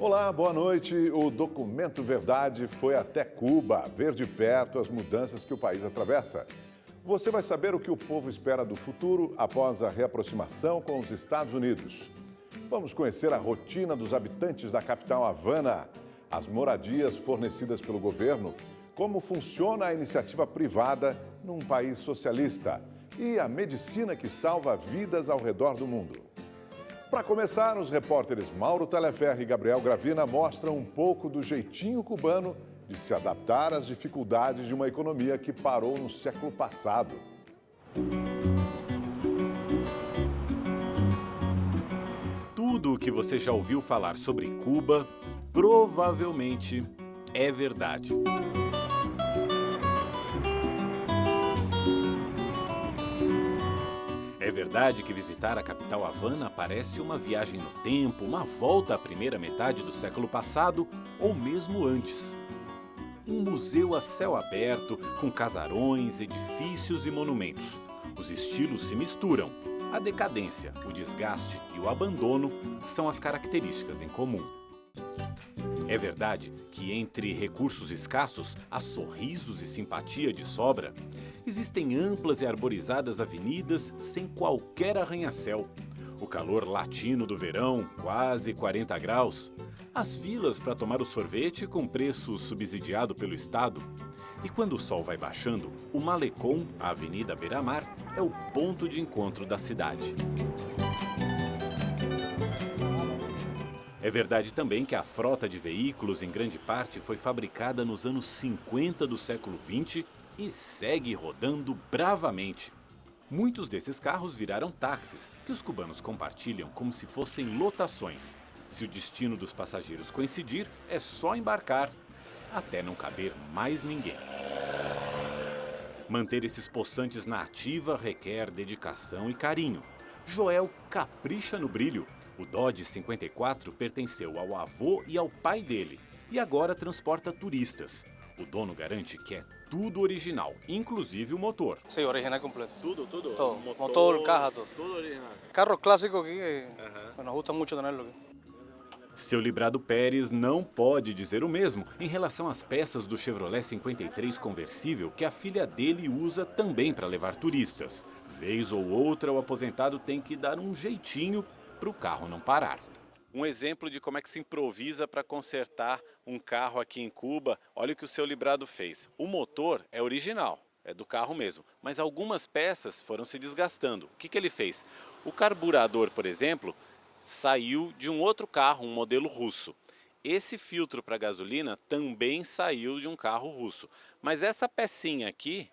Olá, boa noite. O Documento Verdade foi até Cuba, ver de perto as mudanças que o país atravessa. Você vai saber o que o povo espera do futuro após a reaproximação com os Estados Unidos. Vamos conhecer a rotina dos habitantes da capital Havana, as moradias fornecidas pelo governo, como funciona a iniciativa privada num país socialista e a medicina que salva vidas ao redor do mundo. Para começar, os repórteres Mauro Teleferri e Gabriel Gravina mostram um pouco do jeitinho cubano de se adaptar às dificuldades de uma economia que parou no século passado. Tudo o que você já ouviu falar sobre Cuba, provavelmente é verdade. É verdade que visitar a capital Havana parece uma viagem no tempo, uma volta à primeira metade do século passado ou mesmo antes. Um museu a céu aberto, com casarões, edifícios e monumentos. Os estilos se misturam. A decadência, o desgaste e o abandono são as características em comum. É verdade que entre recursos escassos há sorrisos e simpatia de sobra. Existem amplas e arborizadas avenidas sem qualquer arranha-céu. O calor latino do verão, quase 40 graus. As filas para tomar o sorvete com preço subsidiado pelo Estado. E quando o sol vai baixando, o Malecón, a Avenida Beira-Mar, é o ponto de encontro da cidade. É verdade também que a frota de veículos, em grande parte, foi fabricada nos anos 50 do século XX e segue rodando bravamente. Muitos desses carros viraram táxis, que os cubanos compartilham como se fossem lotações. Se o destino dos passageiros coincidir, é só embarcar, até não caber mais ninguém. Manter esses possantes na ativa requer dedicação e carinho. Joel capricha no brilho. O Dodge 54 pertenceu ao avô e ao pai dele e agora transporta turistas. O dono garante que é tudo original, inclusive o motor. Sim, original completo. Tudo? Todo. Motor, caja, todo. Tudo original. Carro clássico aqui, que nos gusta muito tenerlo aqui. Seu Librado Pérez não pode dizer o mesmo em relação às peças do Chevrolet 53 conversível que a filha dele usa também para levar turistas. Vez ou outra, o aposentado tem que dar um jeitinho para o carro não parar. Um exemplo de como é que se improvisa para consertar um carro aqui em Cuba, olha o que o seu Librado fez. O motor é original, é do carro mesmo, mas algumas peças foram se desgastando. O que ele fez? O carburador, por exemplo, saiu de um outro carro, um modelo russo. Esse filtro para gasolina também saiu de um carro russo. Mas essa pecinha aqui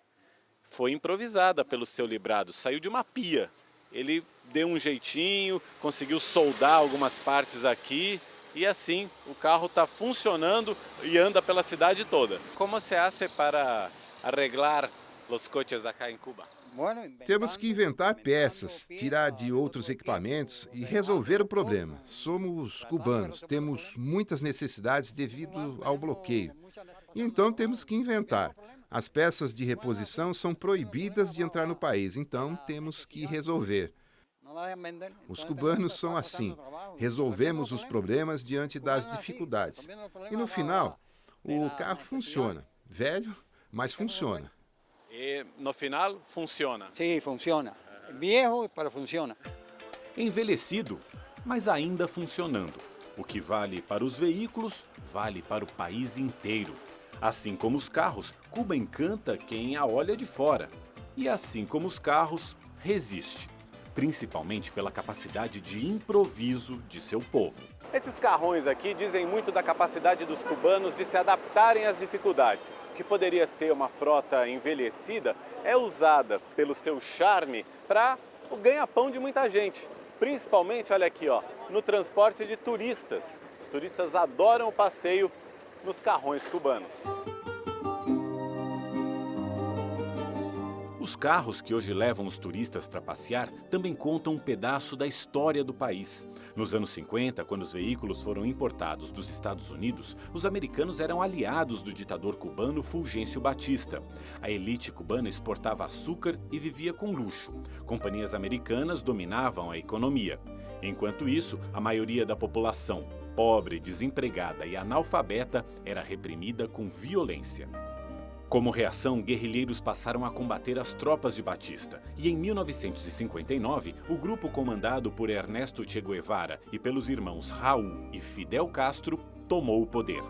foi improvisada pelo seu Librado, saiu de uma pia. Ele deu um jeitinho, conseguiu soldar algumas partes aqui e assim o carro está funcionando e anda pela cidade toda. Como se hace para arreglar os coches acá em Cuba? Temos que inventar peças, tirar de outros equipamentos e resolver o problema. Somos cubanos, temos muitas necessidades devido ao bloqueio. Então temos que inventar. As peças de reposição são proibidas de entrar no país, então temos que resolver. Os cubanos são assim, resolvemos os problemas diante das dificuldades. E no final, o carro funciona. Velho, mas funciona. E no final, funciona. Sim, funciona. Viejo, mas funciona. Envelhecido, mas ainda funcionando. O que vale para os veículos, vale para o país inteiro. Assim como os carros, Cuba encanta quem a olha de fora. E assim como os carros, resiste. Principalmente pela capacidade de improviso de seu povo. Esses carrões aqui dizem muito da capacidade dos cubanos de se adaptarem às dificuldades. O que poderia ser uma frota envelhecida é usada pelo seu charme para o ganha-pão de muita gente. Principalmente, olha aqui, no transporte de turistas. Os turistas adoram o passeio nos carrões cubanos. Os carros que hoje levam os turistas para passear também contam um pedaço da história do país. Nos anos 50, quando os veículos foram importados dos Estados Unidos, os americanos eram aliados do ditador cubano Fulgêncio Batista. A elite cubana exportava açúcar e vivia com luxo. Companhias americanas dominavam a economia. Enquanto isso, a maioria da população, pobre, desempregada e analfabeta era reprimida com violência. Como reação, guerrilheiros passaram a combater as tropas de Batista e em 1959, o grupo comandado por Ernesto Che Guevara e pelos irmãos Raul e Fidel Castro tomou o poder.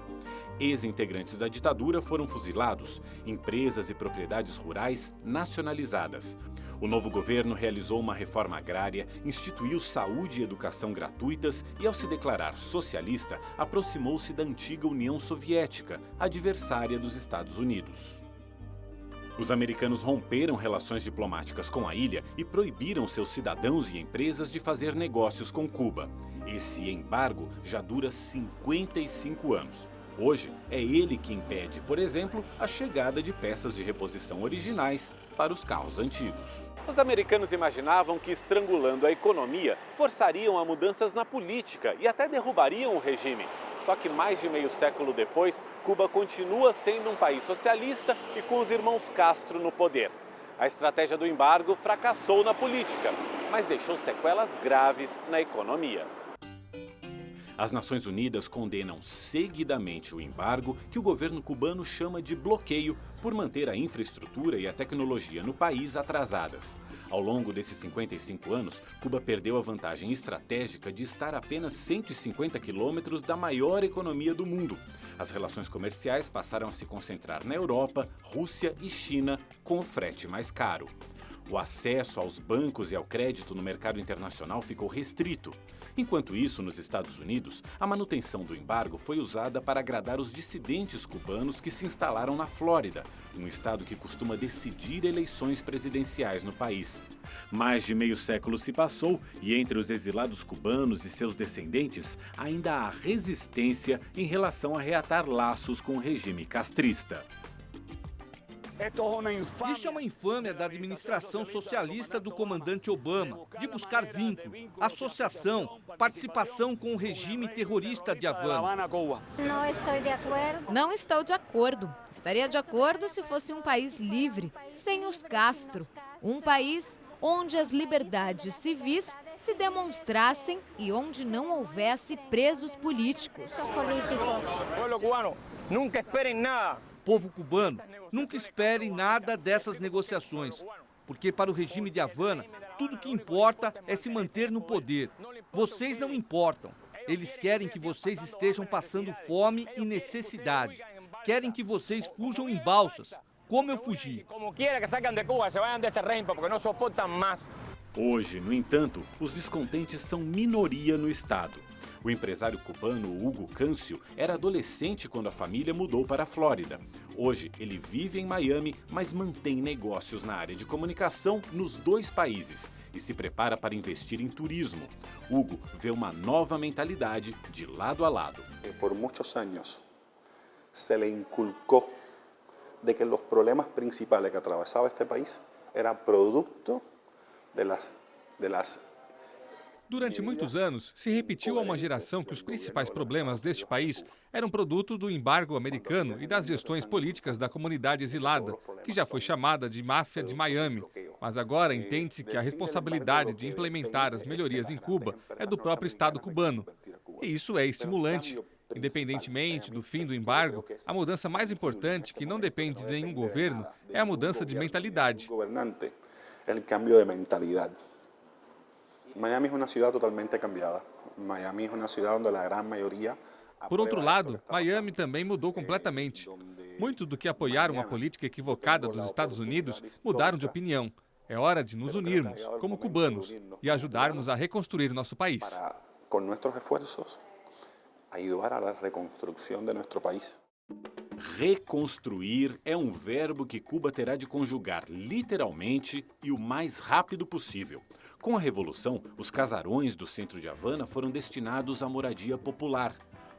Ex-integrantes da ditadura foram fuzilados, empresas e propriedades rurais nacionalizadas. O novo governo realizou uma reforma agrária, instituiu saúde e educação gratuitas e, ao se declarar socialista, aproximou-se da antiga União Soviética, adversária dos Estados Unidos. Os americanos romperam relações diplomáticas com a ilha e proibiram seus cidadãos e empresas de fazer negócios com Cuba. Esse embargo já dura 55 anos. Hoje, é ele que impede, por exemplo, a chegada de peças de reposição originais para os carros antigos. Os americanos imaginavam que, estrangulando a economia, forçariam a mudanças na política e até derrubariam o regime. Só que mais de meio século depois, Cuba continua sendo um país socialista e com os irmãos Castro no poder. A estratégia do embargo fracassou na política, mas deixou sequelas graves na economia. As Nações Unidas condenam seguidamente o embargo, que o governo cubano chama de bloqueio, por manter a infraestrutura e a tecnologia no país atrasadas. Ao longo desses 55 anos, Cuba perdeu a vantagem estratégica de estar a apenas 150 quilômetros da maior economia do mundo. As relações comerciais passaram a se concentrar na Europa, Rússia e China, com o frete mais caro. O acesso aos bancos e ao crédito no mercado internacional ficou restrito. Enquanto isso, nos Estados Unidos, a manutenção do embargo foi usada para agradar os dissidentes cubanos que se instalaram na Flórida, um estado que costuma decidir eleições presidenciais no país. Mais de meio século se passou e entre os exilados cubanos e seus descendentes ainda há resistência em relação a reatar laços com o regime castrista. Isso é uma infâmia da administração socialista do comandante Obama, de buscar vínculo, associação, participação com o regime terrorista de Havana. Não estou de acordo. Estaria de acordo se fosse um país livre, sem os Castro. Um país onde as liberdades civis se demonstrassem e onde não houvesse presos políticos. Nunca esperem nada. Povo cubano, nunca espere nada dessas negociações, porque para o regime de Havana, tudo que importa é se manter no poder. Vocês não importam. Eles querem que vocês estejam passando fome e necessidade. Querem que vocês fujam em balsas, como eu fugi. Hoje, no entanto, os descontentes são minoria no estado. O empresário cubano Hugo Câncio era adolescente quando a família mudou para a Flórida. Hoje, ele vive em Miami, mas mantém negócios na área de comunicação nos dois países e se prepara para investir em turismo. Hugo vê uma nova mentalidade de lado a lado. Por muitos anos, se le inculcou de que os problemas principais que atravessava este país eram produto de las Durante muitos anos, se repetiu a uma geração que os principais problemas deste país eram produto do embargo americano e das gestões políticas da comunidade exilada, que já foi chamada de máfia de Miami. Mas agora entende-se que a responsabilidade de implementar as melhorias em Cuba é do próprio Estado cubano. E isso é estimulante. Independentemente do fim do embargo, a mudança mais importante, que não depende de nenhum governo, é a mudança de mentalidade. O cambio de mentalidade. Miami é uma cidade totalmente cambiada. Miami é uma cidade onde a grande maioria... Por outro lado, Miami também mudou completamente. Muitos do que apoiaram a política equivocada dos Estados Unidos mudaram de opinião. É hora de nos unirmos, como cubanos, e ajudarmos a reconstruir nosso país. Com nossos esforços, ajudar à reconstrução de nosso país. Reconstruir é um verbo que Cuba terá de conjugar literalmente e o mais rápido possível. Com a Revolução, os casarões do centro de Havana foram destinados à moradia popular.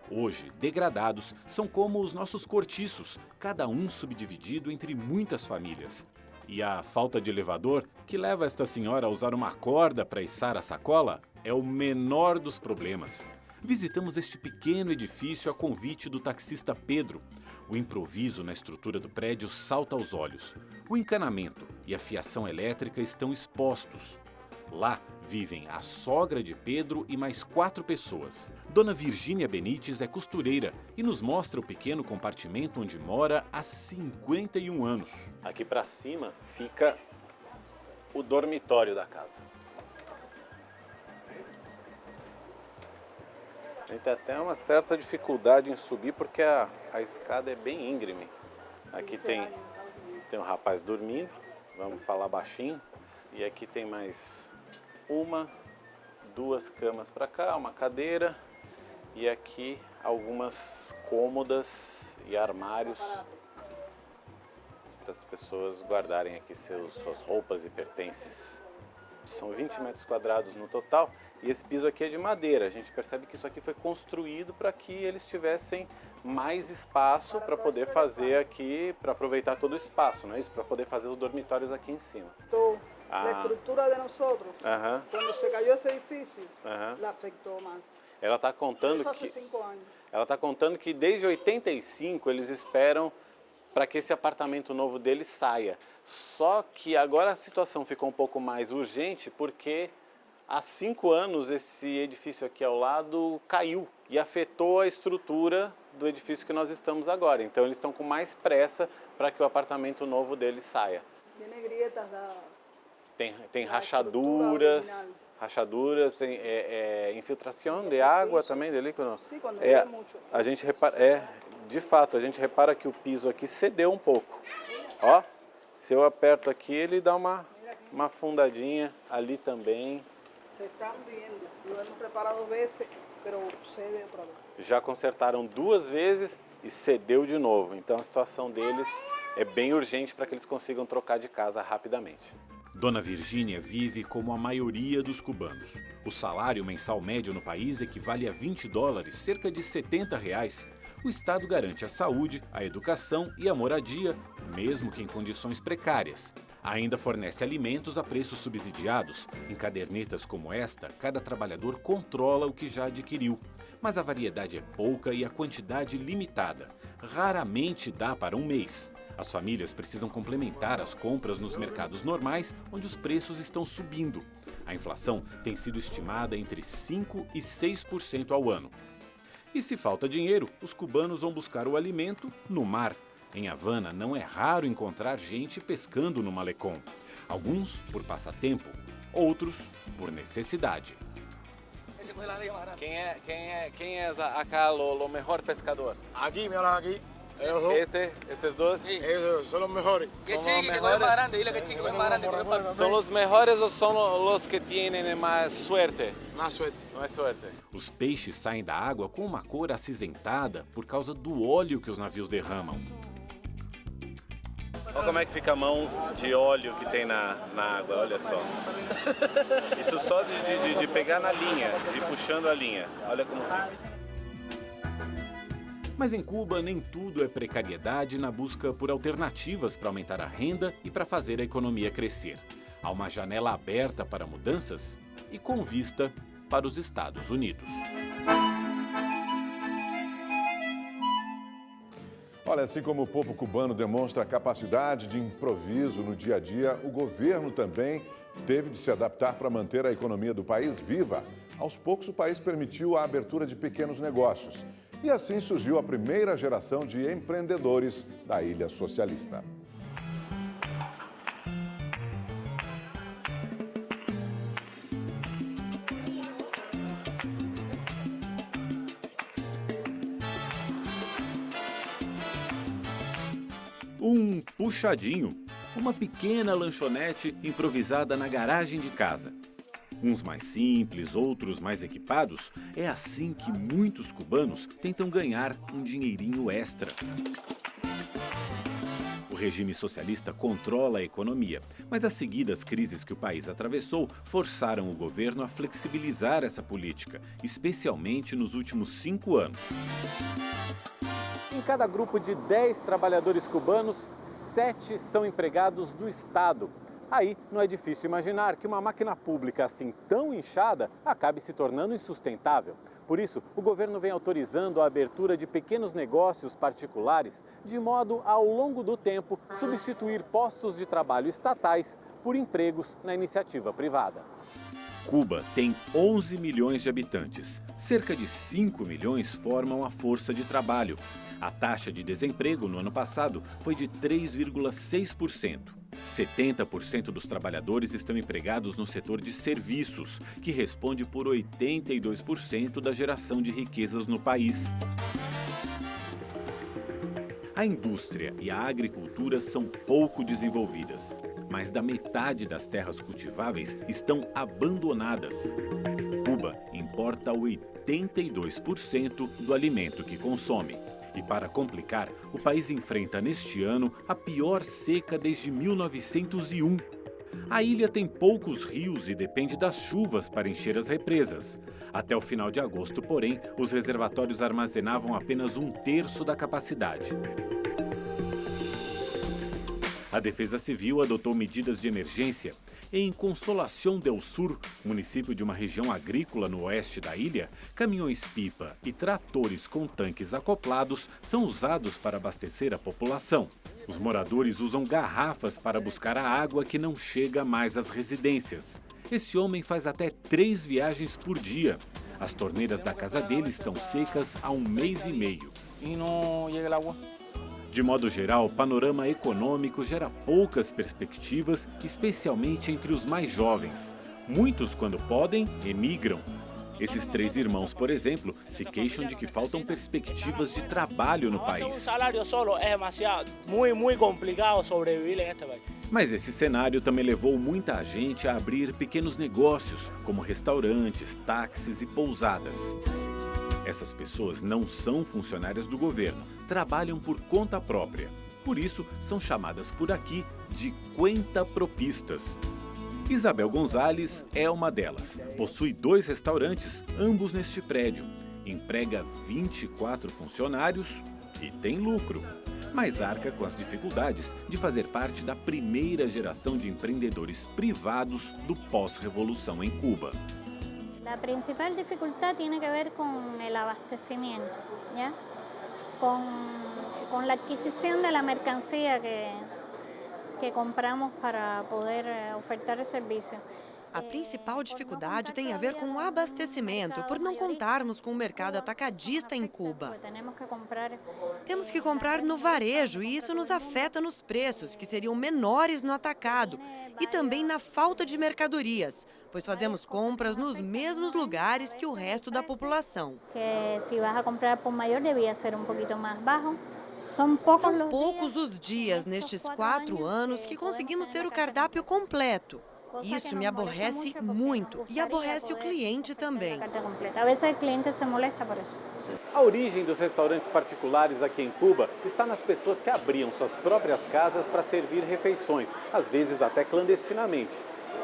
Hoje, degradados, são como os nossos cortiços, cada um subdividido entre muitas famílias. E a falta de elevador, que leva esta senhora a usar uma corda para içar a sacola, é o menor dos problemas. Visitamos este pequeno edifício a convite do taxista Pedro. O improviso na estrutura do prédio salta aos olhos. O encanamento e a fiação elétrica estão expostos. Lá vivem a sogra de Pedro e mais 4 pessoas. Dona Virgínia Benites é costureira e nos mostra o pequeno compartimento onde mora há 51 anos. Aqui para cima fica o dormitório da casa. A gente tem até uma certa dificuldade em subir porque a escada é bem íngreme. Aqui tem um rapaz dormindo, vamos falar baixinho. E aqui tem mais 1, 2 camas para cá, uma cadeira. E aqui algumas cômodas e armários para as pessoas guardarem aqui suas roupas e pertences. São 20 metros quadrados no total e esse piso aqui é de madeira. A gente percebe que isso aqui foi construído para que eles tivessem mais espaço para poder fazer aqui, para aproveitar todo o espaço, não é isso? Para poder fazer os dormitórios aqui em cima. A estrutura de nós, quando se caiu esse edifício, la afetou mais. Ela está contando Isso há 5 anos. Ela está contando que desde 85 eles esperam para que esse apartamento novo deles saia. Só que agora a situação ficou um pouco mais urgente porque há 5 anos esse edifício aqui ao lado caiu e afetou a estrutura do edifício que nós estamos agora. Então eles estão com mais pressa para que o apartamento novo deles saia. Tem rachaduras, tem infiltração de água também, de líquido. Sim, quando muito. A gente repara, de fato, a gente repara que o piso aqui cedeu um pouco. Ó, se eu aperto aqui, ele dá uma afundadinha ali também. Se está hundindo. Lo hemos preparado 2 vezes, mas cede outra vez. Já consertaram 2 vezes e cedeu de novo. Então a situação deles é bem urgente para que eles consigam trocar de casa rapidamente. Dona Virgínia vive como a maioria dos cubanos. O salário mensal médio no país equivale a $20, cerca de R$70. O Estado garante a saúde, a educação e a moradia, mesmo que em condições precárias. Ainda fornece alimentos a preços subsidiados. Em cadernetas como esta, cada trabalhador controla o que já adquiriu. Mas a variedade é pouca e a quantidade limitada. Raramente dá para um mês. As famílias precisam complementar as compras nos mercados normais, onde os preços estão subindo. A inflação tem sido estimada entre 5% e 6% ao ano. E se falta dinheiro, os cubanos vão buscar o alimento no mar. Em Havana, não é raro encontrar gente pescando no malecón. Alguns por passatempo, outros por necessidade. Quem é acá o melhor pescador? Aqui, mira aqui. Esses dois? Sí, esos son los mejores. ¿Son los mejores o son los que tienen más suerte? Más suerte. Mais suerte. Os peixes saem da água com uma cor acinzentada por causa do óleo que os navios derramam. Olha como é que fica a mão de óleo que tem na água, olha só. Isso só de pegar na linha, de ir puxando a linha. Olha como fica. Mas em Cuba nem tudo é precariedade na busca por alternativas para aumentar a renda e para fazer a economia crescer. Há uma janela aberta para mudanças e com vista para os Estados Unidos. Olha, assim como o povo cubano demonstra capacidade de improviso no dia a dia, o governo também teve de se adaptar para manter a economia do país viva. Aos poucos, o país permitiu a abertura de pequenos negócios. E assim surgiu a primeira geração de empreendedores da Ilha Socialista. Um puxadinho, uma pequena lanchonete improvisada na garagem de casa. Uns mais simples, outros mais equipados, é assim que muitos cubanos tentam ganhar um dinheirinho extra. O regime socialista controla a economia, mas as seguidas crises que o país atravessou forçaram o governo a flexibilizar essa política, especialmente nos últimos 5 anos. Em cada grupo de 10 trabalhadores cubanos, 7 são empregados do Estado. Aí não é difícil imaginar que uma máquina pública assim tão inchada acabe se tornando insustentável. Por isso, o governo vem autorizando a abertura de pequenos negócios particulares, de modo a, ao longo do tempo, substituir postos de trabalho estatais por empregos na iniciativa privada. Cuba tem 11 milhões de habitantes. Cerca de 5 milhões formam a força de trabalho. A taxa de desemprego no ano passado foi de 3,6%. 70% dos trabalhadores estão empregados no setor de serviços, que responde por 82% da geração de riquezas no país. A indústria e a agricultura são pouco desenvolvidas. Mais da metade das terras cultiváveis estão abandonadas. Cuba importa 82% do alimento que consome. E para complicar, o país enfrenta neste ano a pior seca desde 1901. A ilha tem poucos rios e depende das chuvas para encher as represas. Até o final de agosto, porém, os reservatórios armazenavam apenas 1/3 da capacidade. A Defesa Civil adotou medidas de emergência. Em Consolación del Sur, município de uma região agrícola no oeste da ilha, caminhões-pipa e tratores com tanques acoplados são usados para abastecer a população. Os moradores usam garrafas para buscar a água que não chega mais às residências. Esse homem faz até 3 viagens por dia. As torneiras da casa dele estão secas há 1 mês e meio. E não chega água? De modo geral, o panorama econômico gera poucas perspectivas, especialmente entre os mais jovens. Muitos, quando podem, emigram. Esses 3 irmãos, por exemplo, se queixam de que faltam perspectivas de trabalho no país. Um salário solo é muito complicado sobreviver neste país. Mas esse cenário também levou muita gente a abrir pequenos negócios, como restaurantes, táxis e pousadas. Essas pessoas não são funcionárias do governo, trabalham por conta própria. Por isso, são chamadas por aqui de cuentapropistas. Isabel Gonzalez é uma delas. Possui 2 restaurantes, ambos neste prédio. Emprega 24 funcionários e tem lucro. Mas arca com as dificuldades de fazer parte da primeira geração de empreendedores privados do pós-revolução em Cuba. La principal dificultad tiene que ver con el abastecimiento, ¿ya? Con la adquisición de la mercancía que compramos para poder ofertar el servicio. A principal dificuldade tem a ver com o abastecimento, por não contarmos com o mercado atacadista em Cuba. Temos que comprar no varejo e isso nos afeta nos preços, que seriam menores no atacado, e também na falta de mercadorias, pois fazemos compras nos mesmos lugares que o resto da população. Se vas a comprar por maior, devia ser um pouquinho mais baixo. São poucos os dias nestes 4 anos que conseguimos ter o cardápio completo. Isso me aborrece muito e aborrece o cliente também. A vezes o cliente se molesta por isso. A origem dos restaurantes particulares aqui em Cuba está nas pessoas que abriam suas próprias casas para servir refeições, às vezes até clandestinamente.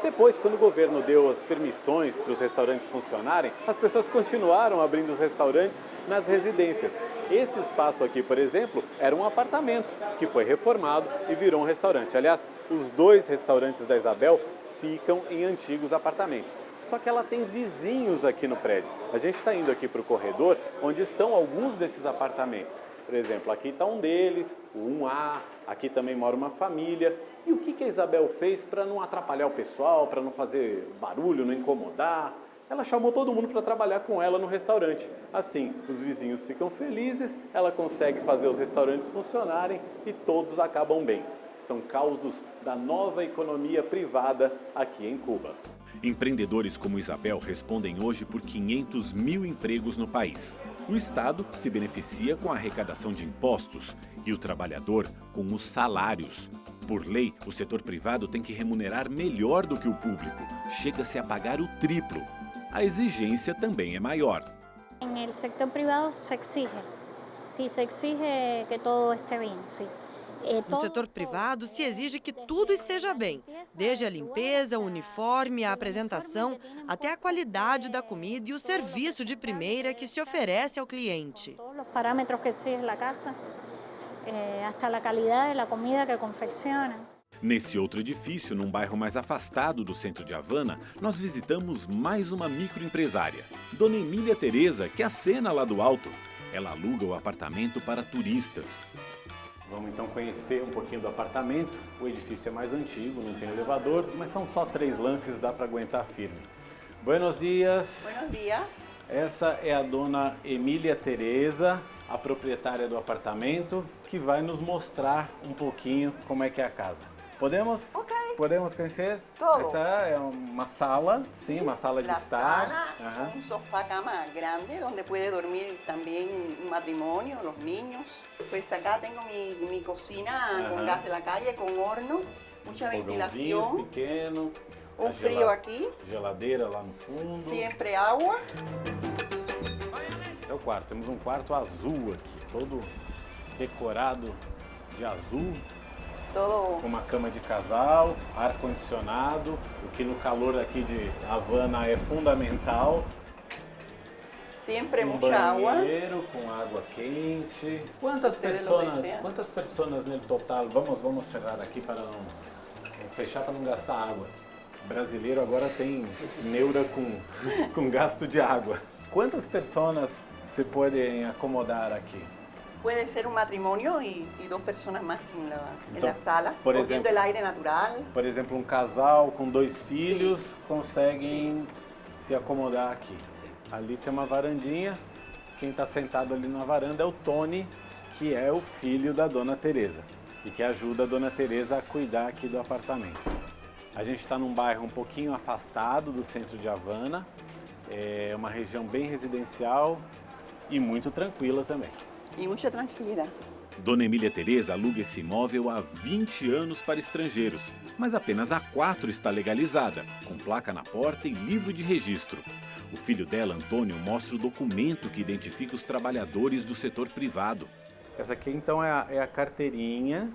Depois, quando o governo deu as permissões para os restaurantes funcionarem, as pessoas continuaram abrindo os restaurantes nas residências. Esse espaço aqui, por exemplo, era um apartamento que foi reformado e virou um restaurante. Aliás, os 2 restaurantes da Isabel ficam em antigos apartamentos. Só que ela tem vizinhos aqui no prédio. A gente está indo aqui para o corredor, onde estão alguns desses apartamentos. Por exemplo, aqui está um deles, o 1A, aqui também mora uma família. E o que a Isabel fez para não atrapalhar o pessoal, para não fazer barulho, não incomodar? Ela chamou todo mundo para trabalhar com ela no restaurante. Assim, os vizinhos ficam felizes, ela consegue fazer os restaurantes funcionarem e todos acabam bem. São causos da nova economia privada aqui em Cuba. Empreendedores como Isabel respondem hoje por 500 mil empregos no país. O Estado se beneficia com a arrecadação de impostos e o trabalhador com os salários. Por lei, o setor privado tem que remunerar melhor do que o público. Chega-se a pagar o triplo. A exigência também é maior. No setor privado se exige. Sí, se exige que todo esté bem, sim. No setor privado, se exige que tudo esteja bem, desde a limpeza, o uniforme, a apresentação, até a qualidade da comida e o serviço de primeira que se oferece ao cliente. Todos os parâmetros que exige a casa, até a qualidade da comida que confecciona. Nesse outro edifício, num bairro mais afastado do centro de Havana, nós visitamos mais uma microempresária, Dona Emília Tereza, que acena lá do alto. Ela aluga o apartamento para turistas. Vamos então conhecer um pouquinho do apartamento. O edifício é mais antigo, não tem elevador, mas são só 3 lances, dá para aguentar firme. Buenos dias. Buenos dias. Essa é a dona Emília Tereza, a proprietária do apartamento, que vai nos mostrar um pouquinho como é que é a casa. Podemos? Ok. Podemos conhecer? Todo. Esta é uma sala, sim, uma sala de estar. Sala, un sofá-cama grande donde puede dormir también un matrimonio, los niños. Pues acá tengo mi cocina con gas de la calle, con horno, mucha ventilación. Pequeno. Un frío aqui. Geladeira lá no fundo. Sempre água. É o quarto. Temos um quarto azul aqui, todo decorado de azul. Todo. Com uma cama de casal, ar-condicionado, o que no calor aqui de Havana é fundamental. Sempre muita água. Banheiro com água quente. Quantas pessoas no total? Vamos fechar aqui para não gastar água. O brasileiro agora tem neura com gasto de água. Quantas pessoas se podem acomodar aqui? Puede ser un matrimonio y 2 personas más en la sala, por cogiendo exemplo, el aire natural. Por exemplo, um casal com 2 filhos conseguem se acomodar aqui. Ali tem uma varandinha. Quem está sentado ali na varanda é o Tony, que é o filho da Dona Tereza e que ajuda a Dona Tereza a cuidar aqui do apartamento. A gente está num bairro um pouquinho afastado do centro de Havana, é uma região bem residencial e muito tranquila também. E muita tranquilidade. Dona Emília Tereza aluga esse imóvel há 20 anos para estrangeiros, mas apenas há 4 está legalizada, com placa na porta e livro de registro. O filho dela, Antônio, mostra o documento que identifica os trabalhadores do setor privado. Essa aqui então é a carteirinha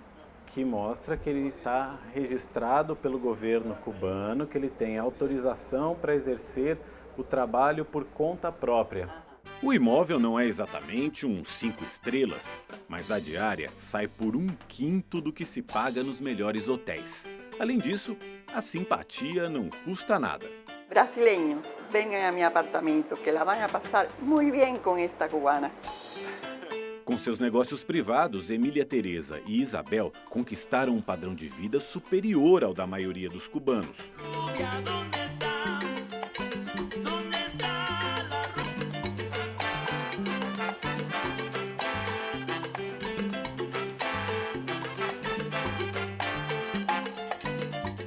que mostra que ele está registrado pelo governo cubano, que ele tem autorização para exercer o trabalho por conta própria. O imóvel não é exatamente um 5 estrelas, mas a diária sai por 1/5 do que se paga nos melhores hotéis. Além disso, a simpatia não custa nada. Brasileños, vengan a mi apartamento, que la van a pasar muy bien con esta cubana. Com seus negócios privados, Emília Tereza e Isabel conquistaram um padrão de vida superior ao da maioria dos cubanos.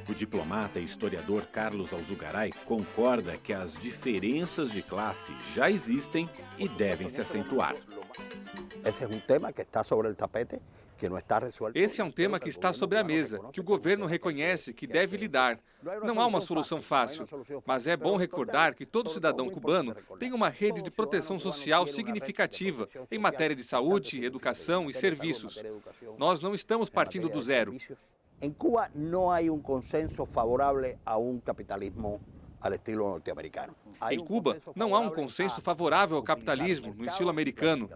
O diplomata e historiador Carlos Alzugaray concorda que as diferenças de classe já existem e devem se acentuar. Esse é um tema que está sobre o tapete, que não está resolvido. Esse é um tema que está sobre a mesa, que o governo reconhece que deve lidar. Não há uma solução fácil, mas é bom recordar que todo cidadão cubano tem uma rede de proteção social significativa em matéria de saúde, educação e serviços. Nós não estamos partindo do zero. Em Cuba não há um consenso favorável a um capitalismo ao estilo norte-americano. Em Cuba, não há um consenso favorável ao capitalismo no estilo americano.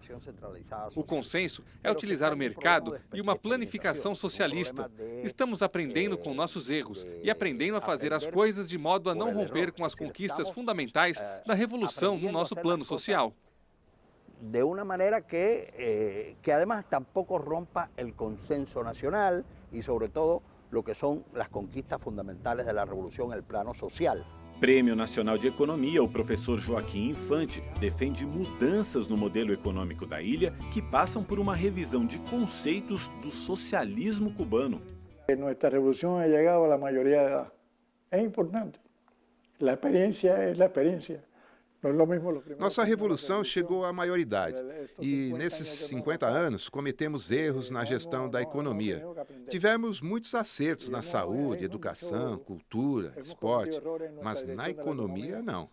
O consenso é utilizar o mercado e uma planificação socialista. Estamos aprendendo com nossos erros e aprendendo a fazer as coisas de modo a não romper com as conquistas fundamentais da revolução no nosso plano social. De uma maneira que además tampouco rompa o consenso nacional e, sobretudo, lo que são as conquistas fundamentais da revolução no plano social. Prêmio Nacional de Economia, o professor Joaquim Infante defende mudanças no modelo econômico da ilha que passam por uma revisão de conceitos do socialismo cubano. Nossa revolução ha chegado à maioria de idade. É importante. A experiência é a experiência. Nossa revolução chegou à maioridade e, nesses 50 anos, cometemos erros na gestão da economia. Tivemos muitos acertos na saúde, educação, cultura, esporte, mas na economia, não.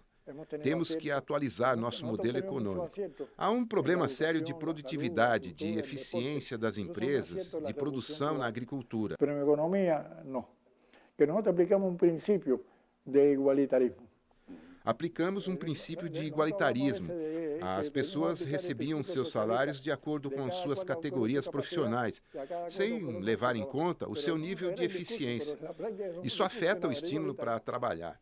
Temos que atualizar nosso modelo econômico. Há um problema sério de produtividade, de eficiência das empresas, de produção na agricultura. Mas na economia, não. Que nós aplicamos um princípio de igualitarismo. Aplicamos um princípio de igualitarismo. As pessoas recebiam seus salários de acordo com suas categorias profissionais, sem levar em conta o seu nível de eficiência. Isso afeta o estímulo para trabalhar.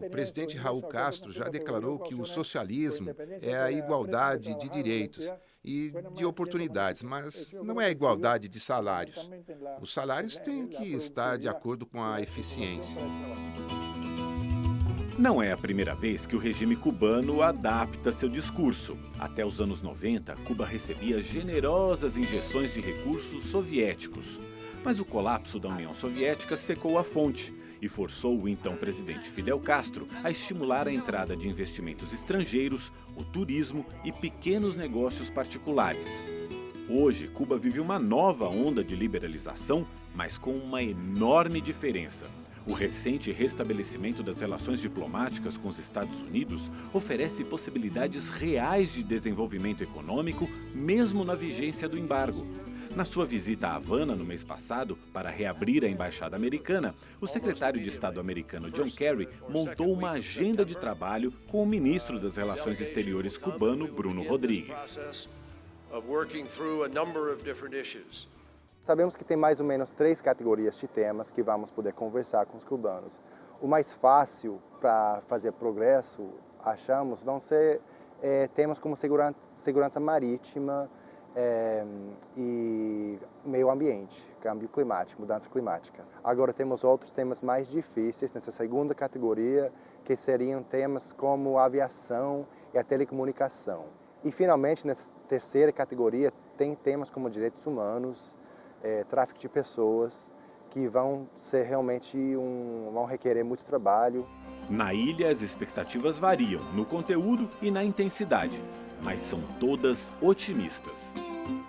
O presidente Raul Castro já declarou que o socialismo é a igualdade de direitos e de oportunidades, mas não é a igualdade de salários. Os salários têm que estar de acordo com a eficiência. Não é a primeira vez que o regime cubano adapta seu discurso. Até os anos 90, Cuba recebia generosas injeções de recursos soviéticos. Mas o colapso da União Soviética secou a fonte e forçou o então presidente Fidel Castro a estimular a entrada de investimentos estrangeiros, o turismo e pequenos negócios particulares. Hoje, Cuba vive uma nova onda de liberalização, mas com uma enorme diferença. O recente restabelecimento das relações diplomáticas com os Estados Unidos oferece possibilidades reais de desenvolvimento econômico, mesmo na vigência do embargo. Na sua visita a Havana no mês passado, para reabrir a embaixada americana, o secretário de Estado americano John Kerry montou uma agenda de trabalho com o ministro das Relações Exteriores cubano, Bruno Rodrigues. Sabemos que tem mais ou menos 3 categorias de temas que vamos poder conversar com os cubanos. O mais fácil para fazer progresso, achamos, vão ser temas como segurança marítima e meio ambiente, câmbio climático, mudanças climáticas. Agora temos outros temas mais difíceis nessa segunda categoria, que seriam temas como a aviação e a telecomunicação. E finalmente, nessa terceira categoria, tem temas como direitos humanos, tráfico de pessoas, que vão ser realmente vão requerer muito trabalho. Na ilha, as expectativas variam no conteúdo e na intensidade, mas são todas otimistas.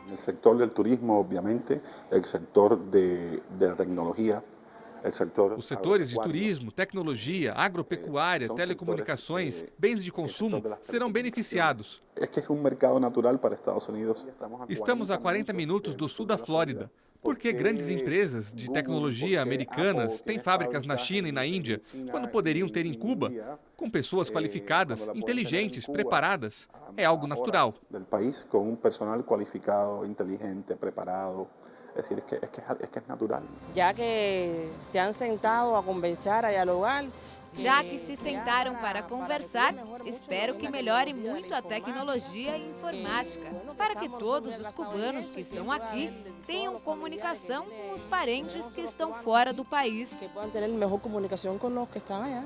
No setor do turismo, obviamente, o setor da tecnologia. Os setores de turismo, tecnologia, agropecuária, telecomunicações, bens de consumo serão beneficiados. É um mercado natural para Estados Unidos. Estamos a 40 minutos do sul da Flórida. Porque grandes empresas de tecnologia americanas têm fábricas na China e na Índia, quando poderiam ter em Cuba, com pessoas qualificadas, inteligentes, preparadas. É algo natural. Do país com personal qualificado, inteligente, preparado. É natural. Já que se han sentado a conversar, a dialogar. Já que se sentaram para conversar, espero que melhore muito a tecnologia e informática, para que todos os cubanos que estão aqui tenham comunicação com os parentes que estão fora do país. Que possam ter melhor comunicação com os que estão allá,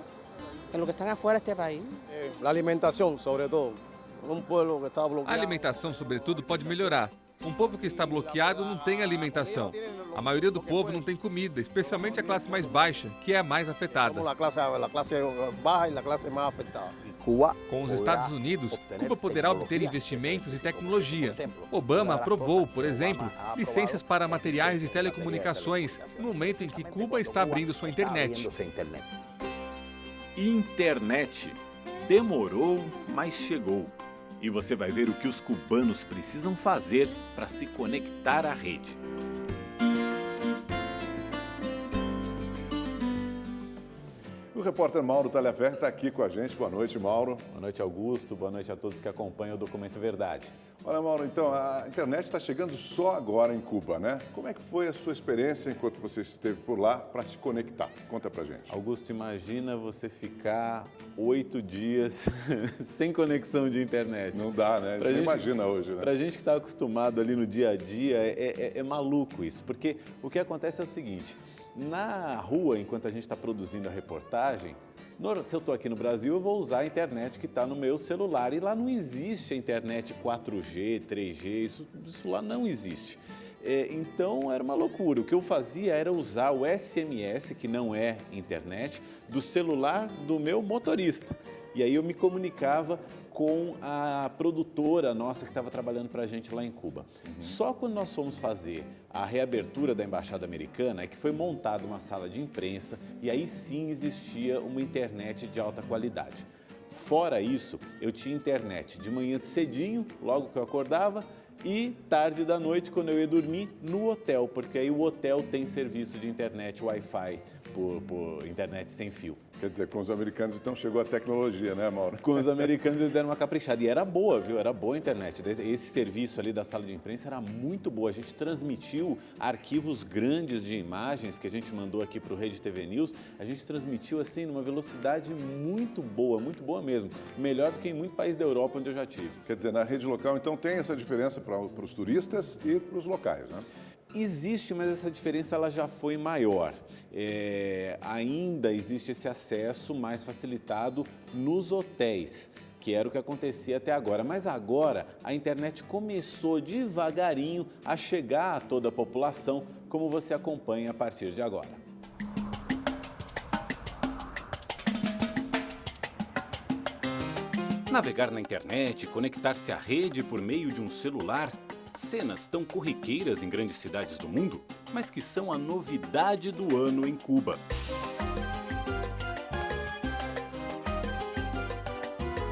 com os que estão fora deste país. A alimentação, sobretudo. Povo que está bloqueado. A alimentação, sobretudo, pode melhorar. Um povo que está bloqueado não tem alimentação. A maioria do povo não tem comida, especialmente a classe mais baixa, que é a mais afetada. A classe baixa e a classe mais afetada. Com os Estados Unidos, Cuba poderá obter investimentos e tecnologia. Obama aprovou, por exemplo, licenças para materiais de telecomunicações, no momento em que Cuba está abrindo sua internet. Internet. Demorou, mas chegou. E você vai ver o que os cubanos precisam fazer para se conectar à rede. O repórter Mauro Taliaferro está aqui com a gente. Boa noite, Mauro. Boa noite, Augusto. Boa noite a todos que acompanham o Documento Verdade. Olha, Mauro, então, a internet está chegando só agora em Cuba, né? Como é que foi a sua experiência enquanto você esteve por lá para se conectar? Conta pra gente. Augusto, imagina você ficar 8 dias sem conexão de internet. Não dá, né? Você imagina hoje, né? Pra gente que está acostumado ali no dia a dia, é maluco isso. Porque o que acontece é o seguinte, na rua, enquanto a gente está produzindo a reportagem, se eu estou aqui no Brasil, eu vou usar a internet que está no meu celular. E lá não existe a internet 4G, 3G, isso lá não existe. Então era uma loucura. O que eu fazia era usar o SMS, que não é internet, do celular do meu motorista. E aí eu me comunicava com a produtora nossa que estava trabalhando para a gente lá em Cuba. Só quando nós fomos fazer a reabertura da Embaixada Americana é que foi montada uma sala de imprensa e aí sim existia uma internet de alta qualidade. Fora isso, eu tinha internet de manhã cedinho, logo que eu acordava, e tarde da noite, quando eu ia dormir, no hotel, porque aí o hotel tem serviço de internet Wi-Fi por internet sem fio. Quer dizer, com os americanos então chegou a tecnologia, né, Mauro? Com os americanos eles deram uma caprichada. E era boa, viu? Era boa a internet. Esse serviço ali da sala de imprensa era muito boa. A gente transmitiu arquivos grandes de imagens que a gente mandou aqui para o Rede TV News. A gente transmitiu assim numa velocidade muito boa mesmo. Melhor do que em muito país da Europa onde eu já tive. Quer dizer, na rede local então tem essa diferença para os turistas e para os locais, né? Existe, mas essa diferença ela já foi maior. Ainda existe esse acesso mais facilitado nos hotéis, que era o que acontecia até agora. Mas agora a internet começou devagarinho a chegar a toda a população, como você acompanha a partir de agora. Navegar na internet, conectar-se à rede por meio de um celular, cenas tão corriqueiras em grandes cidades do mundo, mas que são a novidade do ano em Cuba.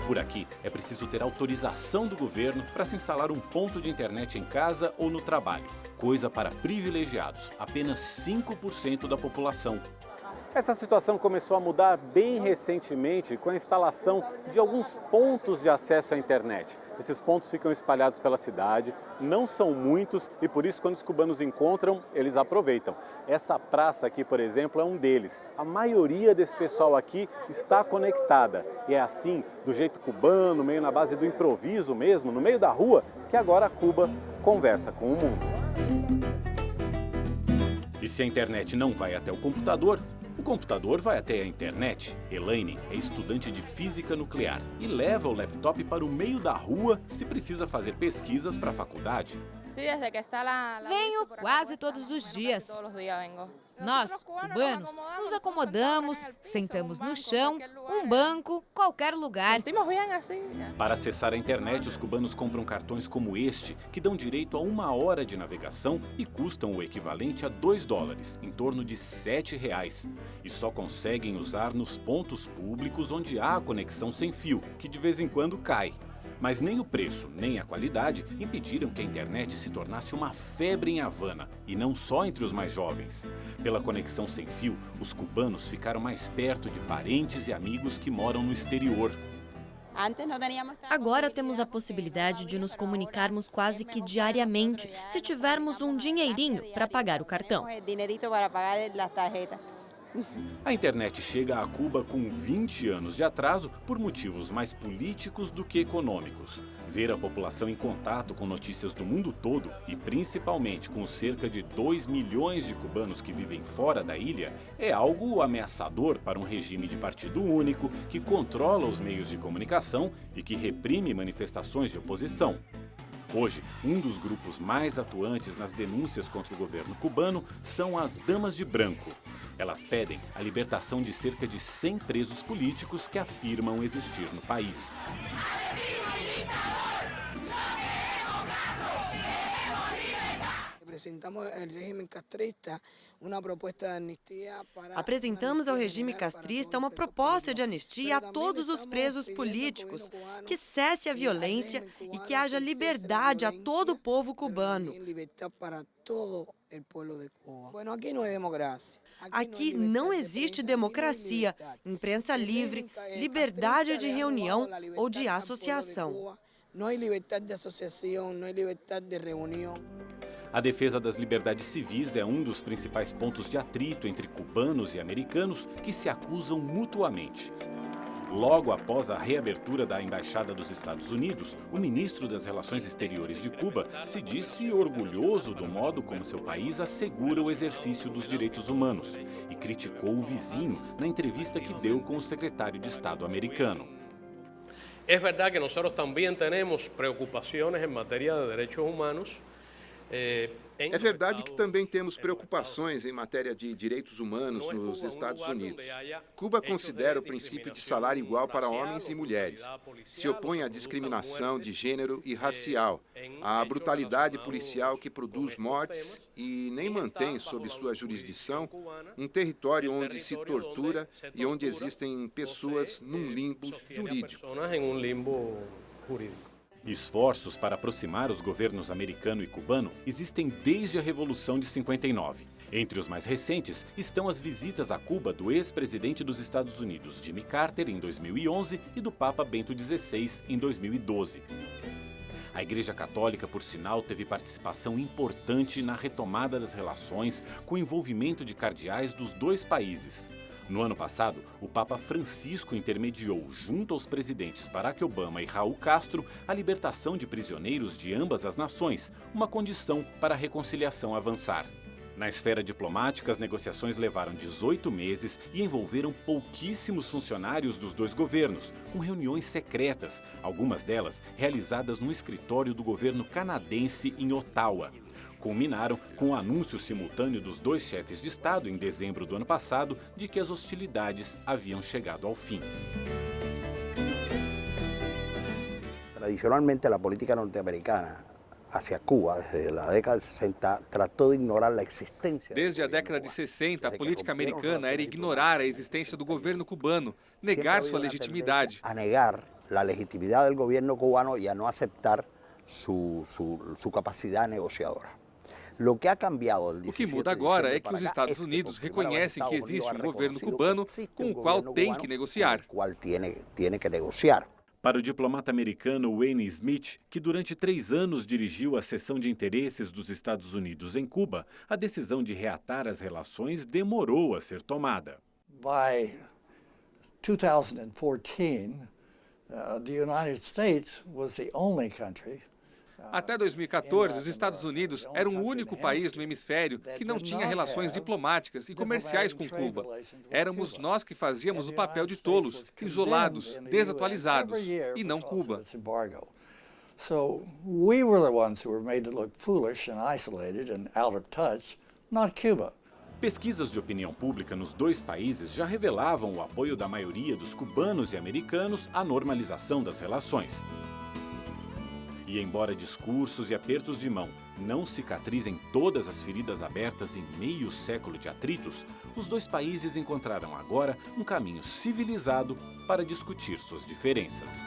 Por aqui, é preciso ter autorização do governo para se instalar um ponto de internet em casa ou no trabalho. Coisa para privilegiados, apenas 5% da população. Essa situação começou a mudar bem recentemente com a instalação de alguns pontos de acesso à internet. Esses pontos ficam espalhados pela cidade, não são muitos e por isso quando os cubanos encontram, eles aproveitam. Essa praça aqui, por exemplo, é um deles. A maioria desse pessoal aqui está conectada e é assim, do jeito cubano, meio na base do improviso mesmo, no meio da rua, que agora Cuba conversa com o mundo. E se a internet não vai até o computador vai até a internet. Elaine é estudante de física nuclear e leva o laptop para o meio da rua se precisa fazer pesquisas para a faculdade. Venho quase todos os dias. Nós, cubanos, nos acomodamos, sentamos no chão, um banco, qualquer lugar. Para acessar a internet, os cubanos compram cartões como este, que dão direito a 1 hora de navegação e custam o equivalente a $2, em torno de R$7. E só conseguem usar nos pontos públicos onde há a conexão sem fio, que de vez em quando cai. Mas nem o preço, nem a qualidade impediram que a internet se tornasse uma febre em Havana, e não só entre os mais jovens. Pela conexão sem fio, os cubanos ficaram mais perto de parentes e amigos que moram no exterior. Agora temos a possibilidade de nos comunicarmos quase que diariamente, se tivermos um dinheirinho para pagar o cartão. A internet chega a Cuba com 20 anos de atraso por motivos mais políticos do que econômicos. Ver a população em contato com notícias do mundo todo e principalmente com os cerca de 2 milhões de cubanos que vivem fora da ilha é algo ameaçador para um regime de partido único que controla os meios de comunicação e que reprime manifestações de oposição. Hoje, um dos grupos mais atuantes nas denúncias contra o governo cubano são as Damas de Branco. Elas pedem a libertação de cerca de 100 presos políticos que afirmam existir no país. Apresentamos ao regime castrista uma proposta de anistia a todos os presos políticos, que cesse a violência e que haja liberdade a todo o povo cubano. Aqui não existe democracia, imprensa livre, liberdade de reunião ou de associação. A defesa das liberdades civis é um dos principais pontos de atrito entre cubanos e americanos que se acusam mutuamente. Logo após a reabertura da Embaixada dos Estados Unidos, o ministro das Relações Exteriores de Cuba se disse orgulhoso do modo como seu país assegura o exercício dos direitos humanos e criticou o vizinho na entrevista que deu com o secretário de Estado americano. É verdade que nós também temos preocupações em matéria de direitos humanos. É verdade que também temos preocupações em matéria de direitos humanos nos Estados Unidos. Cuba considera o princípio de salário igual para homens e mulheres. Se opõe à discriminação de gênero e racial, à brutalidade policial que produz mortes e nem mantém sob sua jurisdição um território onde se tortura e onde existem pessoas num limbo jurídico. Esforços para aproximar os governos americano e cubano existem desde a Revolução de 59. Entre os mais recentes estão as visitas a Cuba do ex-presidente dos Estados Unidos, Jimmy Carter, em 2011, e do Papa Bento XVI, em 2012. A Igreja Católica, por sinal, teve participação importante na retomada das relações com o envolvimento de cardeais dos dois países. No ano passado, o Papa Francisco intermediou, junto aos presidentes Barack Obama e Raul Castro, a libertação de prisioneiros de ambas as nações, uma condição para a reconciliação avançar. Na esfera diplomática, as negociações levaram 18 meses e envolveram pouquíssimos funcionários dos dois governos, com reuniões secretas, algumas delas realizadas no escritório do governo canadense em Ottawa. Culminaram com o anúncio simultâneo dos dois chefes de Estado, em dezembro do ano passado, de que as hostilidades haviam chegado ao fim. Tradicionalmente, a política norte-americana hacia Cuba, desde a década de 60, tratou de ignorar a existência. Desde a década de 60, a política americana era ignorar a existência do governo cubano, negar sua legitimidade. A negar a legitimidade do governo cubano e a não aceitar sua capacidade negociadora. O que muda agora é que os Estados Unidos reconhecem que existe um governo cubano com o qual tem que negociar. Para o diplomata americano Wayne Smith, que durante 3 anos dirigiu a seção de interesses dos Estados Unidos em Cuba, a decisão de reatar as relações demorou a ser tomada. By 2014, the United States was the only country. Até 2014, os Estados Unidos eram o único país no hemisfério que não tinha relações diplomáticas e comerciais com Cuba. Éramos nós que fazíamos o papel de tolos, isolados, desatualizados, e não Cuba. So we were the ones who were made to look foolish and isolated and out of touch, not Cuba. Pesquisas de opinião pública nos dois países já revelavam o apoio da maioria dos cubanos e americanos à normalização das relações. E embora discursos e apertos de mão não cicatrizem todas as feridas abertas em meio século de atritos, os dois países encontraram agora um caminho civilizado para discutir suas diferenças.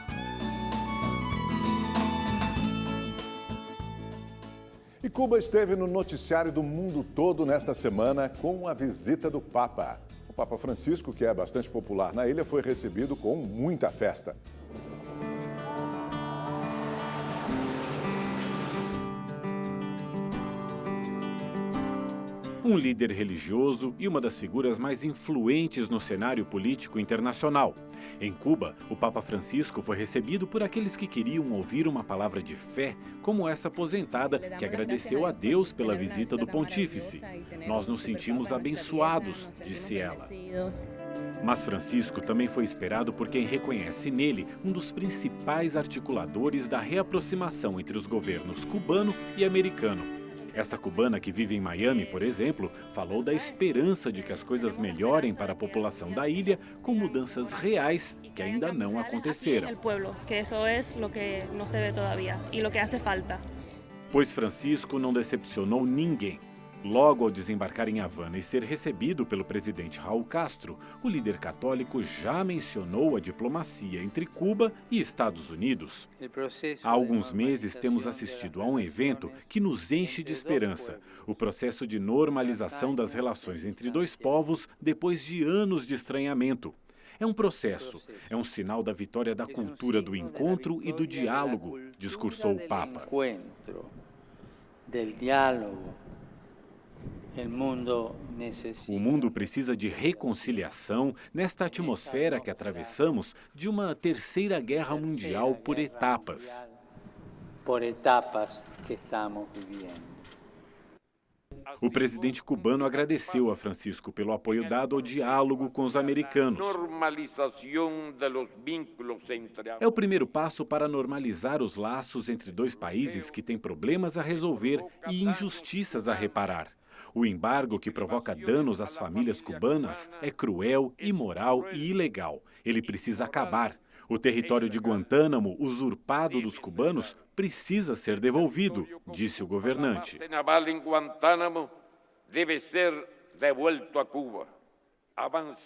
E Cuba esteve no noticiário do mundo todo nesta semana com a visita do Papa. O Papa Francisco, que é bastante popular na ilha, foi recebido com muita festa. Um líder religioso e uma das figuras mais influentes no cenário político internacional. Em Cuba, o Papa Francisco foi recebido por aqueles que queriam ouvir uma palavra de fé, como essa aposentada que agradeceu a Deus pela visita do pontífice. Nós nos sentimos abençoados, disse ela. Mas Francisco também foi esperado por quem reconhece nele um dos principais articuladores da reaproximação entre os governos cubano e americano. Essa cubana que vive em Miami, por exemplo, falou da esperança de que as coisas melhorem para a população da ilha com mudanças reais que ainda não aconteceram. Pois Francisco não decepcionou ninguém. Logo ao desembarcar em Havana e ser recebido pelo presidente Raul Castro, o líder católico já mencionou a diplomacia entre Cuba e Estados Unidos. Há alguns meses temos assistido a um evento que nos enche de esperança, o processo de normalização das relações entre dois povos depois de anos de estranhamento. É um processo, é um sinal da vitória da cultura do encontro e do diálogo, discursou o Papa. O mundo precisa de reconciliação nesta atmosfera que atravessamos de uma terceira guerra mundial por etapas. O presidente cubano agradeceu a Francisco pelo apoio dado ao diálogo com os americanos. É o primeiro passo para normalizar os laços entre dois países que têm problemas a resolver e injustiças a reparar. O embargo que provoca danos às famílias cubanas é cruel, imoral e ilegal. Ele precisa acabar. O território de Guantánamo, usurpado dos cubanos, precisa ser devolvido, disse o governante.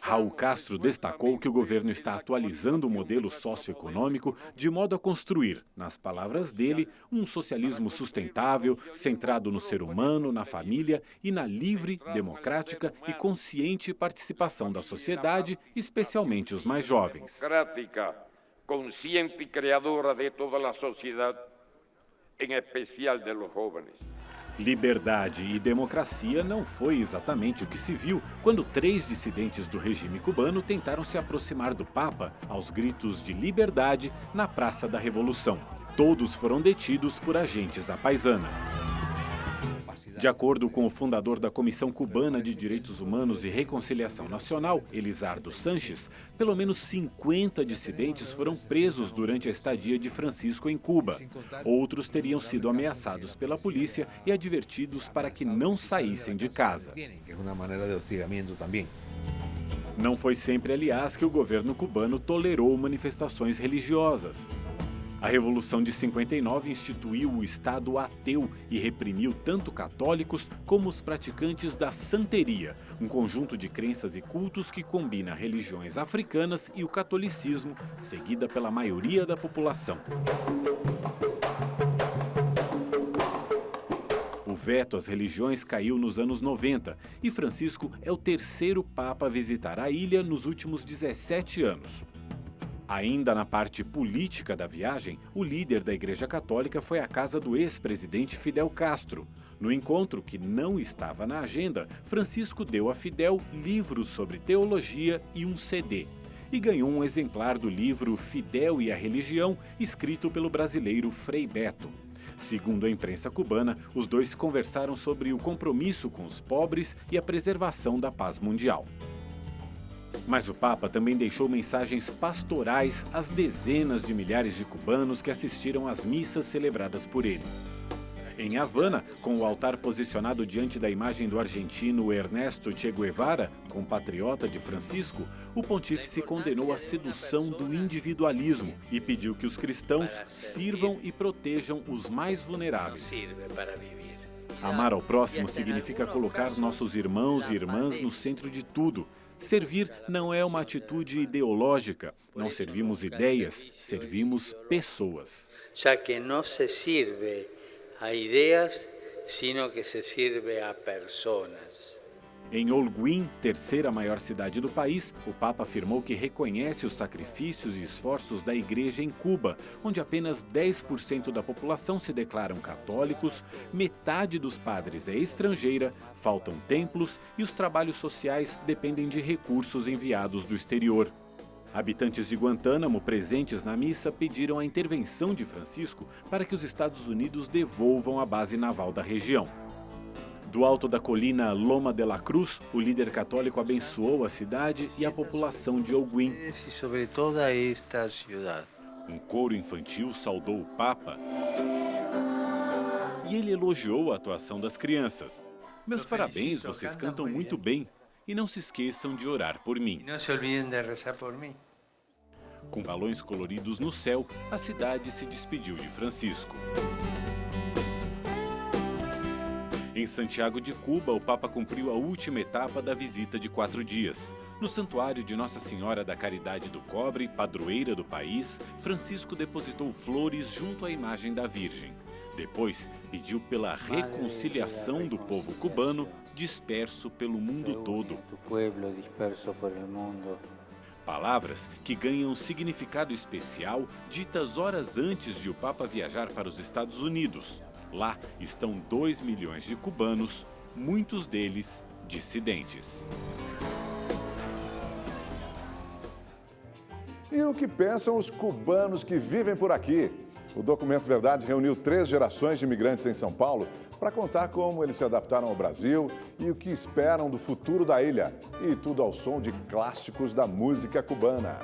Raul Castro destacou que o governo está atualizando o modelo socioeconômico de modo a construir, nas palavras dele, um socialismo sustentável, centrado no ser humano, na família e na livre, democrática e consciente participação da sociedade, especialmente os mais jovens. Consciente e criadora de toda a sociedade, em especial de los jóvenes. Liberdade e democracia não foi exatamente o que se viu quando 3 dissidentes do regime cubano tentaram se aproximar do Papa aos gritos de liberdade na Praça da Revolução. Todos foram detidos por agentes à paisana. De acordo com o fundador da Comissão Cubana de Direitos Humanos e Reconciliação Nacional, Elizardo Sanches, pelo menos 50 dissidentes foram presos durante a estadia de Francisco em Cuba. Outros teriam sido ameaçados pela polícia e advertidos para que não saíssem de casa. Não foi sempre, aliás, que o governo cubano tolerou manifestações religiosas. A Revolução de 59 instituiu o Estado ateu e reprimiu tanto católicos como os praticantes da santeria, um conjunto de crenças e cultos que combina religiões africanas e o catolicismo, seguida pela maioria da população. O veto às religiões caiu nos anos 90 e Francisco é o 3º Papa a visitar a ilha nos últimos 17 anos. Ainda na parte política da viagem, o líder da Igreja Católica foi à casa do ex-presidente Fidel Castro. No encontro, que não estava na agenda, Francisco deu a Fidel livros sobre teologia e um CD. E ganhou um exemplar do livro Fidel e a Religião, escrito pelo brasileiro Frei Beto. Segundo a imprensa cubana, os dois conversaram sobre o compromisso com os pobres e a preservação da paz mundial. Mas o Papa também deixou mensagens pastorais às dezenas de milhares de cubanos que assistiram às missas celebradas por ele. Em Havana, com o altar posicionado diante da imagem do argentino Ernesto Che Guevara, compatriota de Francisco, o pontífice condenou a sedução do individualismo e pediu que os cristãos sirvam e protejam os mais vulneráveis. Amar ao próximo significa colocar nossos irmãos e irmãs no centro de tudo. Servir não é uma atitude ideológica. Não servimos ideias, servimos pessoas. Já que não se sirve a ideias, sino que se sirve a pessoas. Em Holguín, 3ª maior cidade do país, o Papa afirmou que reconhece os sacrifícios e esforços da Igreja em Cuba, onde apenas 10% da população se declaram católicos, metade dos padres é estrangeira, faltam templos e os trabalhos sociais dependem de recursos enviados do exterior. Habitantes de Guantánamo, presentes na missa, pediram a intervenção de Francisco para que os Estados Unidos devolvam a base naval da região. Do alto da colina Loma de la Cruz, o líder católico abençoou a cidade e a população de Holguín. Sobre toda esta cidade. Um coro infantil saudou o Papa e ele elogiou a atuação das crianças. Meus parabéns, vocês cantam muito bem. E não se esqueçam de orar por mim. Não se olvidem de rezar por mim. Com balões coloridos no céu, a cidade se despediu de Francisco. Em Santiago de Cuba, o Papa cumpriu a última etapa da visita de 4 dias. No santuário de Nossa Senhora da Caridade do Cobre, padroeira do país, Francisco depositou flores junto à imagem da Virgem. Depois, pediu pela reconciliação do povo cubano disperso pelo mundo todo. Palavras que ganham significado especial ditas horas antes de o Papa viajar para os Estados Unidos. Lá estão 2 milhões de cubanos, muitos deles dissidentes. E o que pensam os cubanos que vivem por aqui? O Documento Verdade reuniu 3 gerações de imigrantes em São Paulo para contar como eles se adaptaram ao Brasil e o que esperam do futuro da ilha. E tudo ao som de clássicos da música cubana.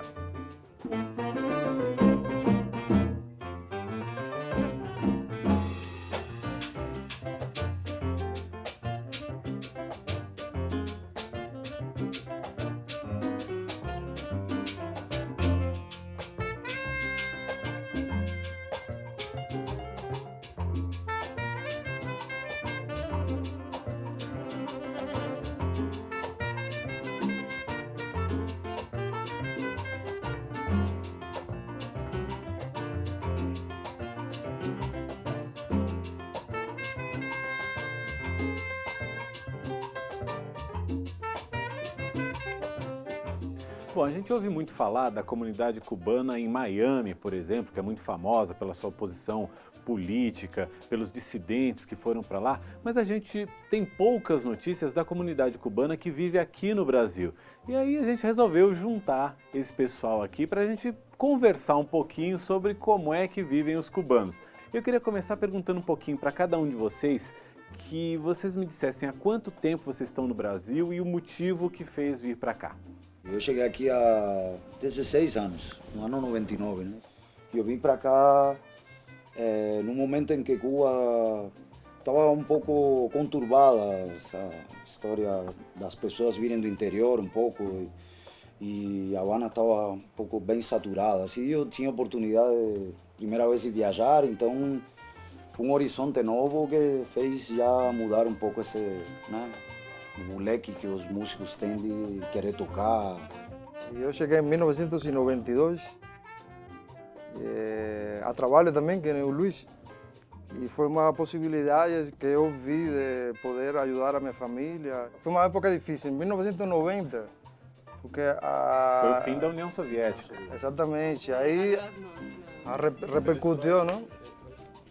Bom, a gente ouve muito falar da comunidade cubana em Miami, por exemplo, que é muito famosa pela sua posição política, pelos dissidentes que foram para lá, mas a gente tem poucas notícias da comunidade cubana que vive aqui no Brasil. E aí a gente resolveu juntar esse pessoal aqui para a gente conversar um pouquinho sobre como é que vivem os cubanos. Eu queria começar perguntando um pouquinho para cada um de vocês, que vocês me dissessem há quanto tempo vocês estão no Brasil e o motivo que fez vir para cá. Eu cheguei aqui há 16 anos, no ano 99, né? Eu vim para cá num momento em que Cuba estava um pouco conturbada, essa história das pessoas virem do interior um pouco, e a Havana estava um pouco bem saturada. Assim, eu tinha oportunidade, primeira vez de viajar, então foi um horizonte novo que fez já mudar um pouco esse, né, o leque que os músicos têm de querer tocar. Eu cheguei em 1992, a trabalho também, que nem o Luiz, e foi uma possibilidade que eu vi de poder ajudar a minha família. Foi uma época difícil, em 1990, porque Foi o fim da União Soviética. Exatamente, aí repercutiu, não?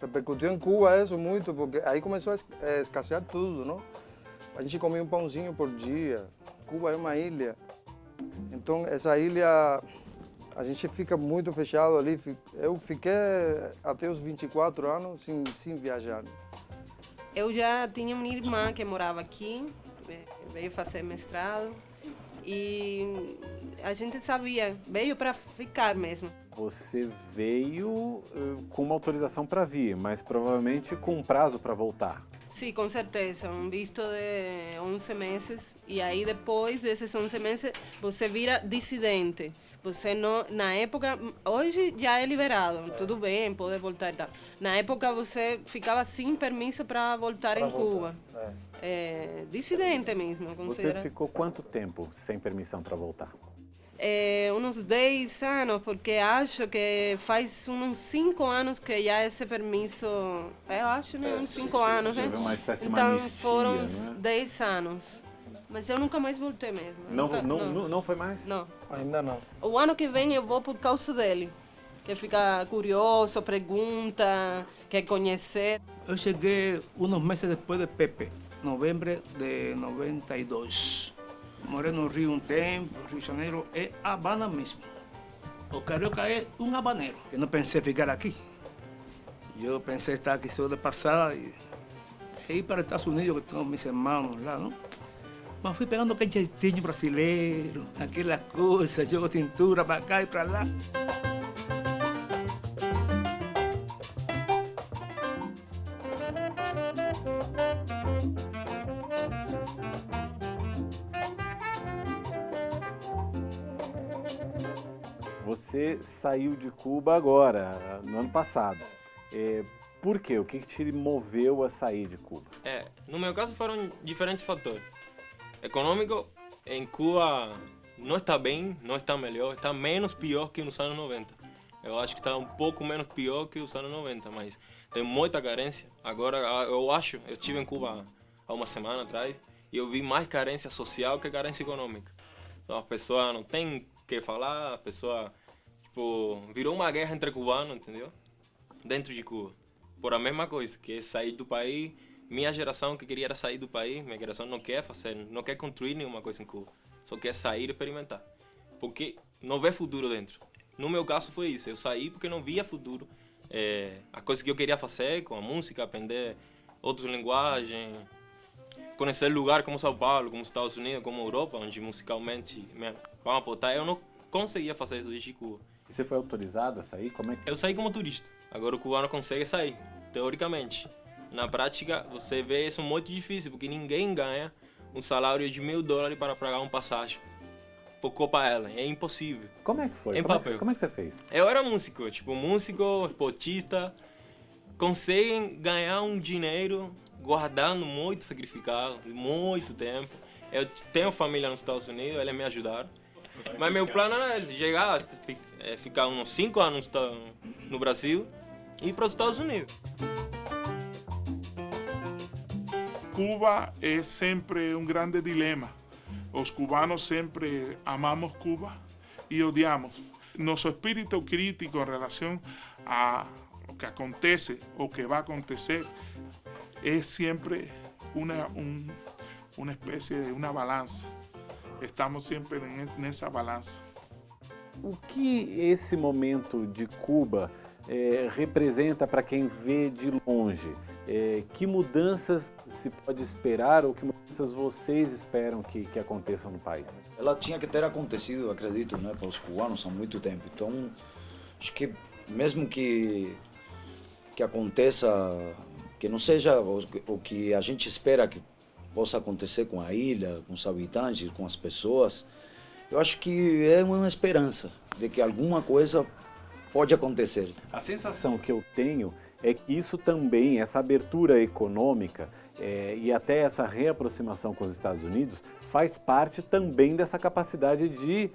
Repercutiu em Cuba isso muito, porque aí começou a escassear tudo, não? A gente comia um pãozinho por dia. Cuba é uma ilha. Então, essa ilha, a gente fica muito fechado ali. Eu fiquei até os 24 anos sem viajar. Eu já tinha uma irmã que morava aqui, veio fazer mestrado. E a gente sabia, veio para ficar mesmo. Você veio com uma autorização para vir, mas provavelmente com um prazo para voltar. Sim, com certeza, um visto de 11 meses, e aí depois desses 11 meses você vira dissidente. Você não, na época, hoje já é liberado, tudo bem, pode voltar e tal. Na época você ficava sem permisso para voltar em Cuba. Dissidente mesmo, considera. Você ficou quanto tempo sem permissão para voltar? Uns 10 anos, porque acho que faz uns 5 anos que já esse permisso, eu acho, né? Uns 5 anos, né? Uma espécie de então uma anistia, foram uns né? 10 anos. Mas eu nunca mais voltei mesmo. Não foi mais? Não. Ainda não. O ano que vem eu vou por causa dele. Que fica curioso, pergunta, quer conhecer. Eu cheguei uns meses depois de Pepe, novembro de 92. Morei no Rio um tempo, Rio de Janeiro é Havana mesmo. O carioca é um habaneiro. Eu não pensei ficar aqui. Eu pensei estar aqui só de passada e ir para os Estados Unidos, que tenho meus irmãos lá, não? Mas fui pegando aquele jeitinho brasileiro, aquelas coisas, jogo cintura para cá e para lá. Você saiu de Cuba agora, no ano passado. Por quê? O que te moveu a sair de Cuba? No meu caso foram diferentes fatores. Econômico, em Cuba não está bem, não está melhor, está menos pior que nos anos 90. Eu acho que está um pouco menos pior que os anos 90, mas tem muita carência. Agora, eu estive em Cuba há uma semana atrás e eu vi mais carência social que carência econômica. Então, as pessoas não têm o que falar, a pessoa virou uma guerra entre cubanos, entendeu? Dentro de Cuba. Por a mesma coisa, que é sair do país. Minha geração que queria era sair do país, minha geração não quer fazer, não quer construir nenhuma coisa em Cuba. Só quer sair e experimentar. Porque não vê futuro dentro. No meu caso foi isso, eu saí porque não via futuro. A coisa que eu queria fazer com a música, aprender outras linguagens, conhecer lugares como São Paulo, como Estados Unidos, como Europa, onde musicalmente vão apontar, eu não conseguia fazer isso desde Cuba. E você foi autorizado a sair? Como é que... Eu saí como turista. Agora o cubano consegue sair, teoricamente. Na prática, você vê isso muito difícil, porque ninguém ganha um salário de $1.000 para pagar uma passagem por Copa Ellen. É impossível. Como é que foi? Em papel. Como é que você fez? Eu era músico, esportista. Conseguem ganhar um dinheiro guardando muito sacrificado, muito tempo. Eu tenho família nos Estados Unidos, eles me ajudaram. Mas meu plano era esse, chegar, ficar uns 5 anos no Brasil e ir para os Estados Unidos. Cuba é sempre um grande dilema, Os cubanos sempre amamos Cuba e odiamos. Nosso espírito crítico em relação a lo que acontece ou que vai acontecer é sempre uma espécie de uma balança. Estamos sempre nessa balança. O que esse momento de Cuba representa para quem vê de longe? Que mudanças se pode esperar ou que mudanças vocês esperam que aconteçam no país? Ela tinha que ter acontecido, acredito, né, para os cubanos há muito tempo. Então, acho que mesmo que aconteça, que não seja o que a gente espera que possa acontecer com a ilha, com os habitantes, com as pessoas, eu acho que é uma esperança de que alguma coisa pode acontecer. A sensação que eu tenho é que isso também, essa abertura econômica e até essa reaproximação com os Estados Unidos faz parte também dessa capacidade de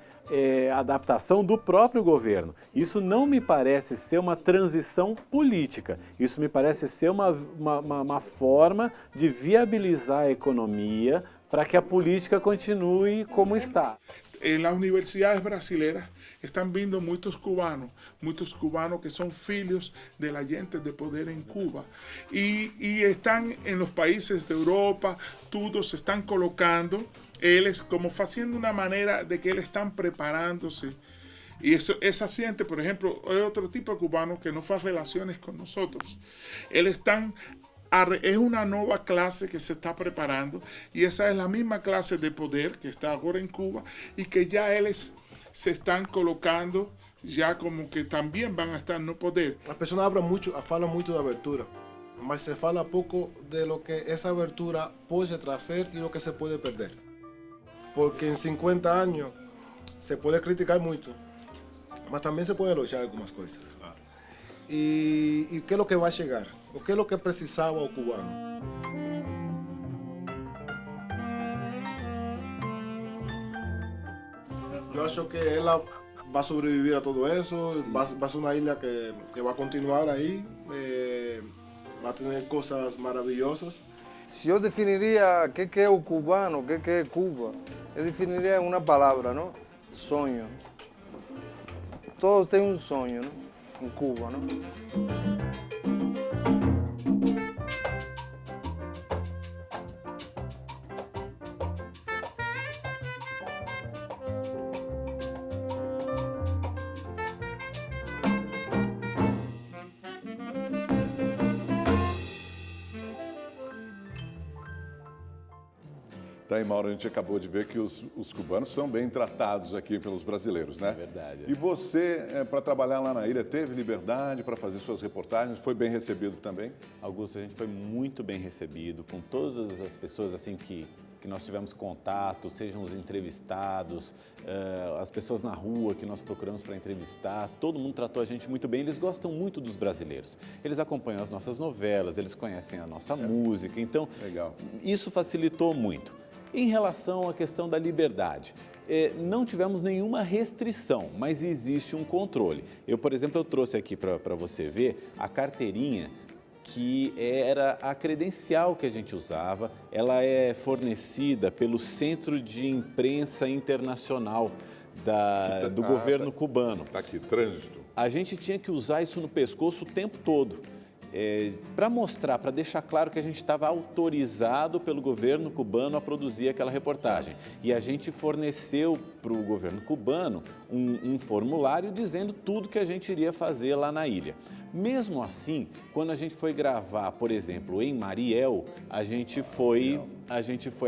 adaptação do próprio governo. Isso não me parece ser uma transição política, isso me parece ser uma forma de viabilizar a economia para que a política continue como está. En las universidades brasileñas están vindo muchos cubanos que son filhos de la gente de poder en Cuba y están en los países de Europa, todos se están colocando, ellos como haciendo una manera de que ellos están preparándose. Y esa gente, por ejemplo, es otro tipo de cubano que no hace relaciones con nosotros. Es una nueva clase que se está preparando y esa es la misma clase de poder que está ahora en Cuba y que ya ellos se están colocando ya como que también van a estar no poder. As pessoas falam muito da abertura, mas se fala pouco de lo que essa abertura pode trazer e lo que se pode perder. Porque em 50 anos se pode criticar muito, mas também se pode elogiar algumas coisas. E que é o que vai chegar? O que é o que precisava o cubano? Eu acho que ela vai sobreviver a tudo isso, vai ser uma ilha que vai continuar aí, vai ter coisas maravilhosas. Se eu definiria o que é o cubano, o que é Cuba, eu definiria uma palavra, não? Sonho. Todos têm um sonho, não? Em Cuba, não? Tá aí, Mauro, a gente acabou de ver que os cubanos são bem tratados aqui pelos brasileiros, né? Verdade. E você, para trabalhar lá na ilha, teve liberdade para fazer suas reportagens? Foi bem recebido também? Augusto, a gente foi muito bem recebido, com todas as pessoas assim que nós tivemos contato, sejam os entrevistados, as pessoas na rua que nós procuramos para entrevistar, todo mundo tratou a gente muito bem, eles gostam muito dos brasileiros. Eles acompanham as nossas novelas, eles conhecem a nossa música, então legal. Isso facilitou muito. Em relação à questão da liberdade, não tivemos nenhuma restrição, mas existe um controle. Eu, por exemplo, eu trouxe aqui para você ver a carteirinha que era a credencial que a gente usava. Ela é fornecida pelo Centro de Imprensa Internacional do governo cubano. Está aqui, trânsito. A gente tinha que usar isso no pescoço o tempo todo. Para mostrar, para deixar claro que a gente estava autorizado pelo governo cubano a produzir aquela reportagem. E a gente forneceu para o governo cubano um formulário dizendo tudo que a gente iria fazer lá na ilha. Mesmo assim, quando a gente foi gravar, por exemplo, em Mariel, a gente foi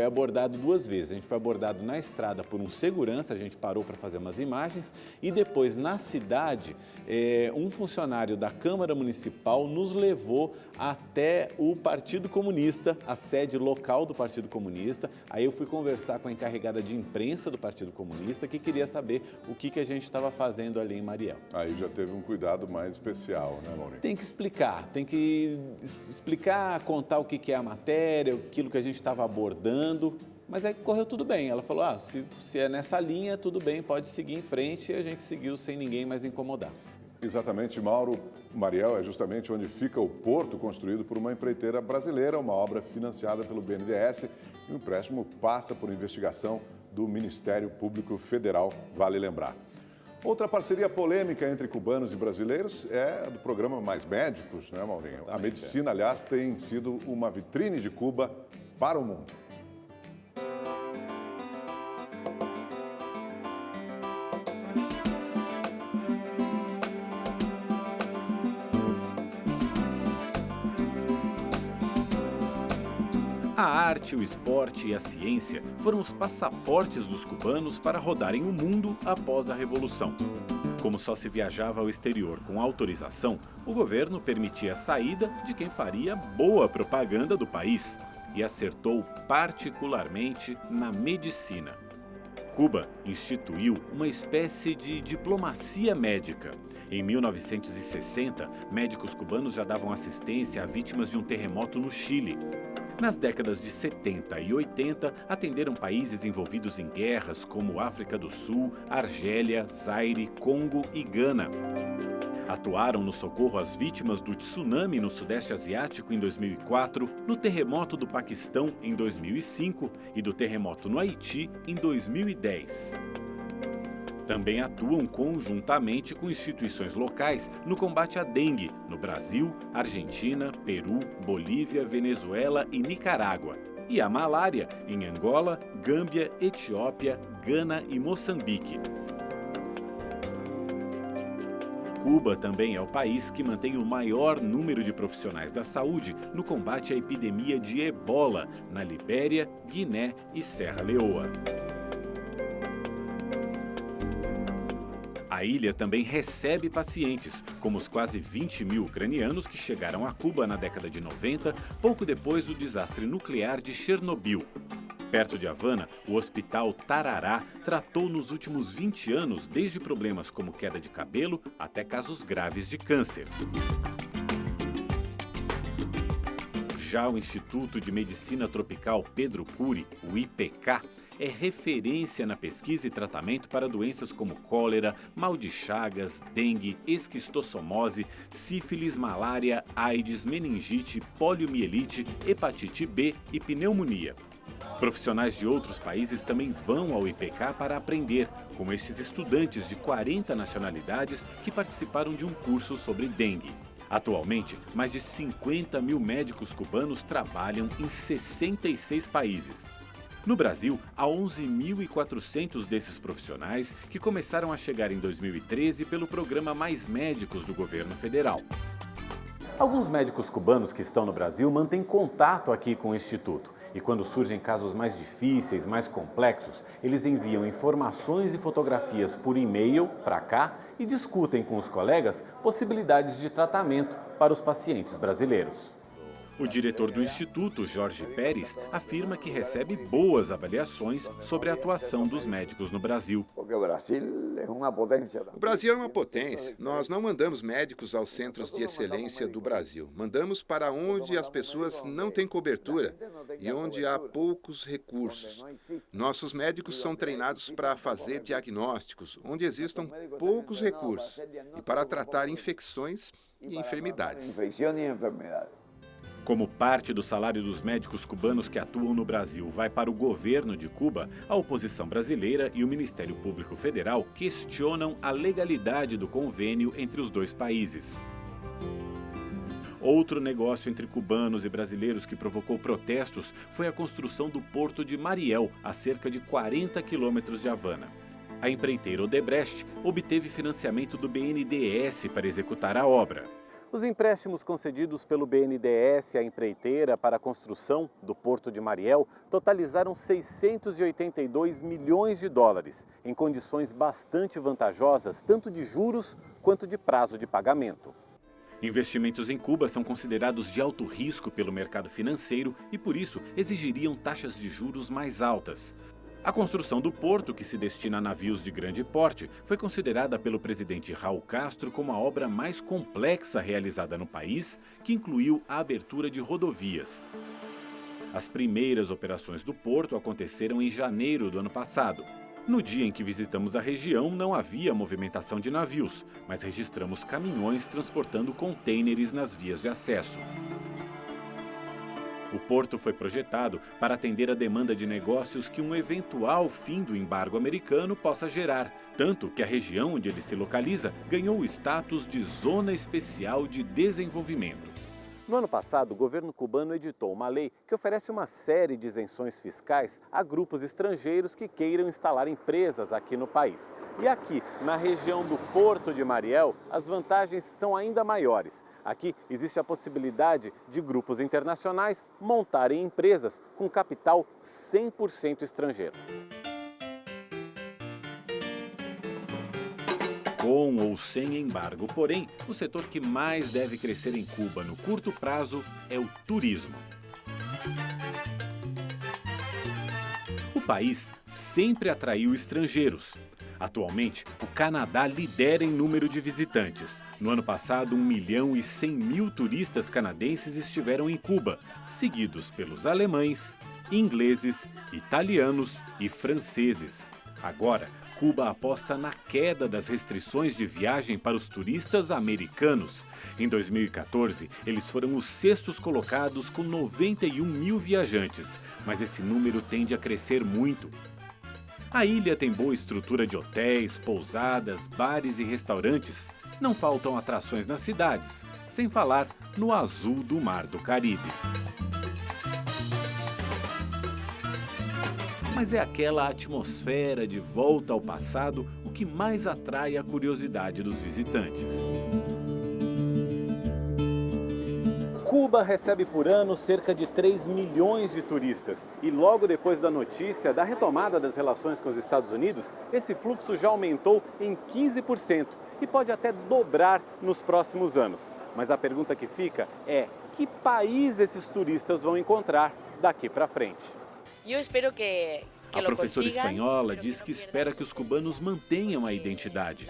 abordado 2 vezes. A gente foi abordado na estrada por um segurança, a gente parou para fazer umas imagens, e depois na cidade, um funcionário da Câmara Municipal nos levou até o Partido Comunista, a sede local do Partido Comunista. Aí eu fui conversar com a encarregada de imprensa do Partido Comunista, que queria saber o que a gente estava fazendo ali em Mariel. Aí já teve um cuidado mais especial, né, Maurinho? Tem que explicar, contar o que é a matéria, aquilo que a gente estava abordando, mas aí correu tudo bem. Ela falou, se é nessa linha, tudo bem, pode seguir em frente, e a gente seguiu sem ninguém mais incomodar. Exatamente, Mauro. Mariel é justamente onde fica o porto construído por uma empreiteira brasileira, uma obra financiada pelo BNDES, e o empréstimo passa por investigação do Ministério Público Federal, vale lembrar. Outra parceria polêmica entre cubanos e brasileiros é a do programa Mais Médicos, né, Maurinho? A medicina, aliás, tem sido uma vitrine de Cuba para o mundo. A arte, o esporte e a ciência foram os passaportes dos cubanos para rodarem o mundo após a Revolução. Como só se viajava ao exterior com autorização, o governo permitia a saída de quem faria boa propaganda do país e acertou particularmente na medicina. Cuba instituiu uma espécie de diplomacia médica. Em 1960, médicos cubanos já davam assistência a vítimas de um terremoto no Chile. Nas décadas de 70 e 80, atenderam países envolvidos em guerras como África do Sul, Argélia, Zaire, Congo e Gana. Atuaram no socorro às vítimas do tsunami no Sudeste Asiático em 2004, no terremoto do Paquistão em 2005 e do terremoto no Haiti em 2010. Também atuam conjuntamente com instituições locais no combate à dengue, no Brasil, Argentina, Peru, Bolívia, Venezuela e Nicarágua. E a malária em Angola, Gâmbia, Etiópia, Gana e Moçambique. Cuba também é o país que mantém o maior número de profissionais da saúde no combate à epidemia de ebola na Libéria, Guiné e Serra Leoa. A ilha também recebe pacientes, como os quase 20 mil ucranianos que chegaram a Cuba na década de 90, pouco depois do desastre nuclear de Chernobyl. Perto de Havana, o Hospital Tarará tratou nos últimos 20 anos desde problemas como queda de cabelo até casos graves de câncer. Já o Instituto de Medicina Tropical Pedro Cury, o IPK, é referência na pesquisa e tratamento para doenças como cólera, mal de Chagas, dengue, esquistossomose, sífilis, malária, AIDS, meningite, poliomielite, hepatite B e pneumonia. Profissionais de outros países também vão ao IPK para aprender, como estes estudantes de 40 nacionalidades que participaram de um curso sobre dengue. Atualmente, mais de 50 mil médicos cubanos trabalham em 66 países. No Brasil, há 11.400 desses profissionais que começaram a chegar em 2013 pelo programa Mais Médicos do governo federal. Alguns médicos cubanos que estão no Brasil mantêm contato aqui com o Instituto. E quando surgem casos mais difíceis, mais complexos, eles enviam informações e fotografias por e-mail para cá e discutem com os colegas possibilidades de tratamento para os pacientes brasileiros. O diretor do Instituto, Jorge Pérez, afirma que recebe boas avaliações sobre a atuação dos médicos no Brasil. O Brasil é uma potência. Nós não mandamos médicos aos centros de excelência do Brasil. Mandamos para onde as pessoas não têm cobertura e onde há poucos recursos. Nossos médicos são treinados para fazer diagnósticos onde existam poucos recursos e para tratar infecções e enfermidades. Como parte do salário dos médicos cubanos que atuam no Brasil vai para o governo de Cuba, a oposição brasileira e o Ministério Público Federal questionam a legalidade do convênio entre os dois países. Outro negócio entre cubanos e brasileiros que provocou protestos foi a construção do Porto de Mariel, a cerca de 40 quilômetros de Havana. A empreiteira Odebrecht obteve financiamento do BNDES para executar a obra. Os empréstimos concedidos pelo BNDES à empreiteira para a construção do Porto de Mariel totalizaram 682 milhões de dólares, em condições bastante vantajosas, tanto de juros quanto de prazo de pagamento. Investimentos em Cuba são considerados de alto risco pelo mercado financeiro e, por isso, exigiriam taxas de juros mais altas. A construção do porto, que se destina a navios de grande porte, foi considerada pelo presidente Raul Castro como a obra mais complexa realizada no país, que incluiu a abertura de rodovias. As primeiras operações do porto aconteceram em janeiro do ano passado. No dia em que visitamos a região, não havia movimentação de navios, mas registramos caminhões transportando contêineres nas vias de acesso. O porto foi projetado para atender a demanda de negócios que um eventual fim do embargo americano possa gerar, tanto que a região onde ele se localiza ganhou o status de Zona Especial de Desenvolvimento. No ano passado, o governo cubano editou uma lei que oferece uma série de isenções fiscais a grupos estrangeiros que queiram instalar empresas aqui no país. E aqui, na região do Porto de Mariel, as vantagens são ainda maiores. Aqui existe a possibilidade de grupos internacionais montarem empresas com capital 100% estrangeiro. Com ou sem embargo, porém, o setor que mais deve crescer em Cuba no curto prazo é o turismo. O país sempre atraiu estrangeiros. Atualmente, o Canadá lidera em número de visitantes. No ano passado, 1.100.000 turistas canadenses estiveram em Cuba, seguidos pelos alemães, ingleses, italianos e franceses. Agora, Cuba aposta na queda das restrições de viagem para os turistas americanos. Em 2014, eles foram os sextos colocados com 91.000 viajantes, mas esse número tende a crescer muito. A ilha tem boa estrutura de hotéis, pousadas, bares e restaurantes. Não faltam atrações nas cidades, sem falar no azul do Mar do Caribe. Mas é aquela atmosfera de volta ao passado o que mais atrai a curiosidade dos visitantes. Cuba recebe por ano cerca de 3 milhões de turistas. E logo depois da notícia da retomada das relações com os Estados Unidos, esse fluxo já aumentou em 15% e pode até dobrar nos próximos anos. Mas a pergunta que fica é: que país esses turistas vão encontrar daqui para frente? A professora espanhola diz que espera que os cubanos mantenham a identidade.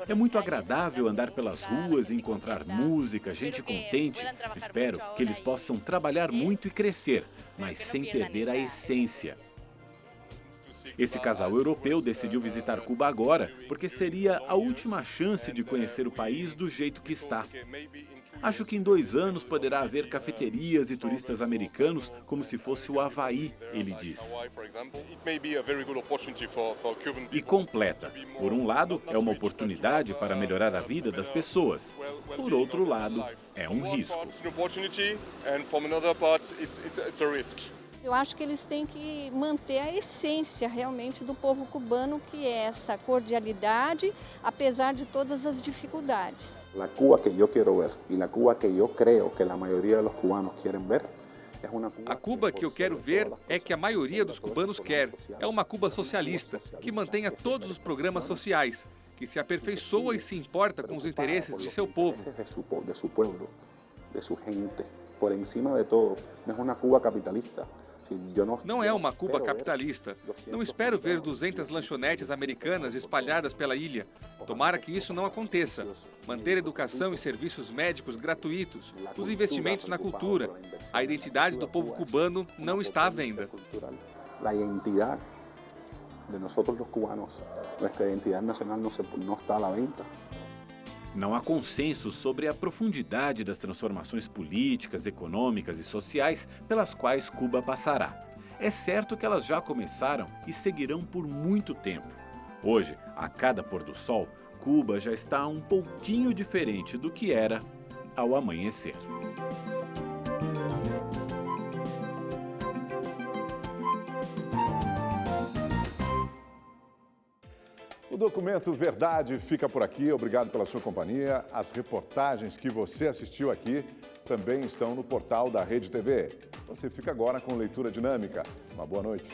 É muito agradável andar pelas ruas e encontrar música, gente contente. Espero que eles possam trabalhar muito e crescer, mas sem perder a essência. Esse casal europeu decidiu visitar Cuba agora, porque seria a última chance de conhecer o país do jeito que está. Acho que em 2 anos poderá haver cafeterias e turistas americanos como se fosse o Havaí, ele diz. E completa. Por um lado, é uma oportunidade para melhorar a vida das pessoas. Por outro lado, é um risco. Eu acho que eles têm que manter a essência realmente do povo cubano, que é essa cordialidade, apesar de todas as dificuldades. A Cuba que eu quero ver e a Cuba que eu creio que a maioria dos cubanos querem ver. A Cuba que eu quero ver é que a maioria dos cubanos quer. É uma Cuba socialista, que mantenha todos os programas sociais, que se aperfeiçoa e se importa com os interesses de seu povo. De seu pueblo, de sua gente, por encima de todo. Não é uma Cuba capitalista. Não é uma Cuba capitalista. Não espero ver 200 lanchonetes americanas espalhadas pela ilha. Tomara que isso não aconteça. Manter educação e serviços médicos gratuitos, os investimentos na cultura. A identidade do povo cubano não está à venda. A identidade de nós, os cubanos, nossa identidade nacional não está à venda. Não há consenso sobre a profundidade das transformações políticas, econômicas e sociais pelas quais Cuba passará. É certo que elas já começaram e seguirão por muito tempo. Hoje, a cada pôr do sol, Cuba já está um pouquinho diferente do que era ao amanhecer. O Documento Verdade fica por aqui. Obrigado pela sua companhia. As reportagens que você assistiu aqui também estão no portal da Rede TV. Você fica agora com leitura dinâmica. Uma boa noite.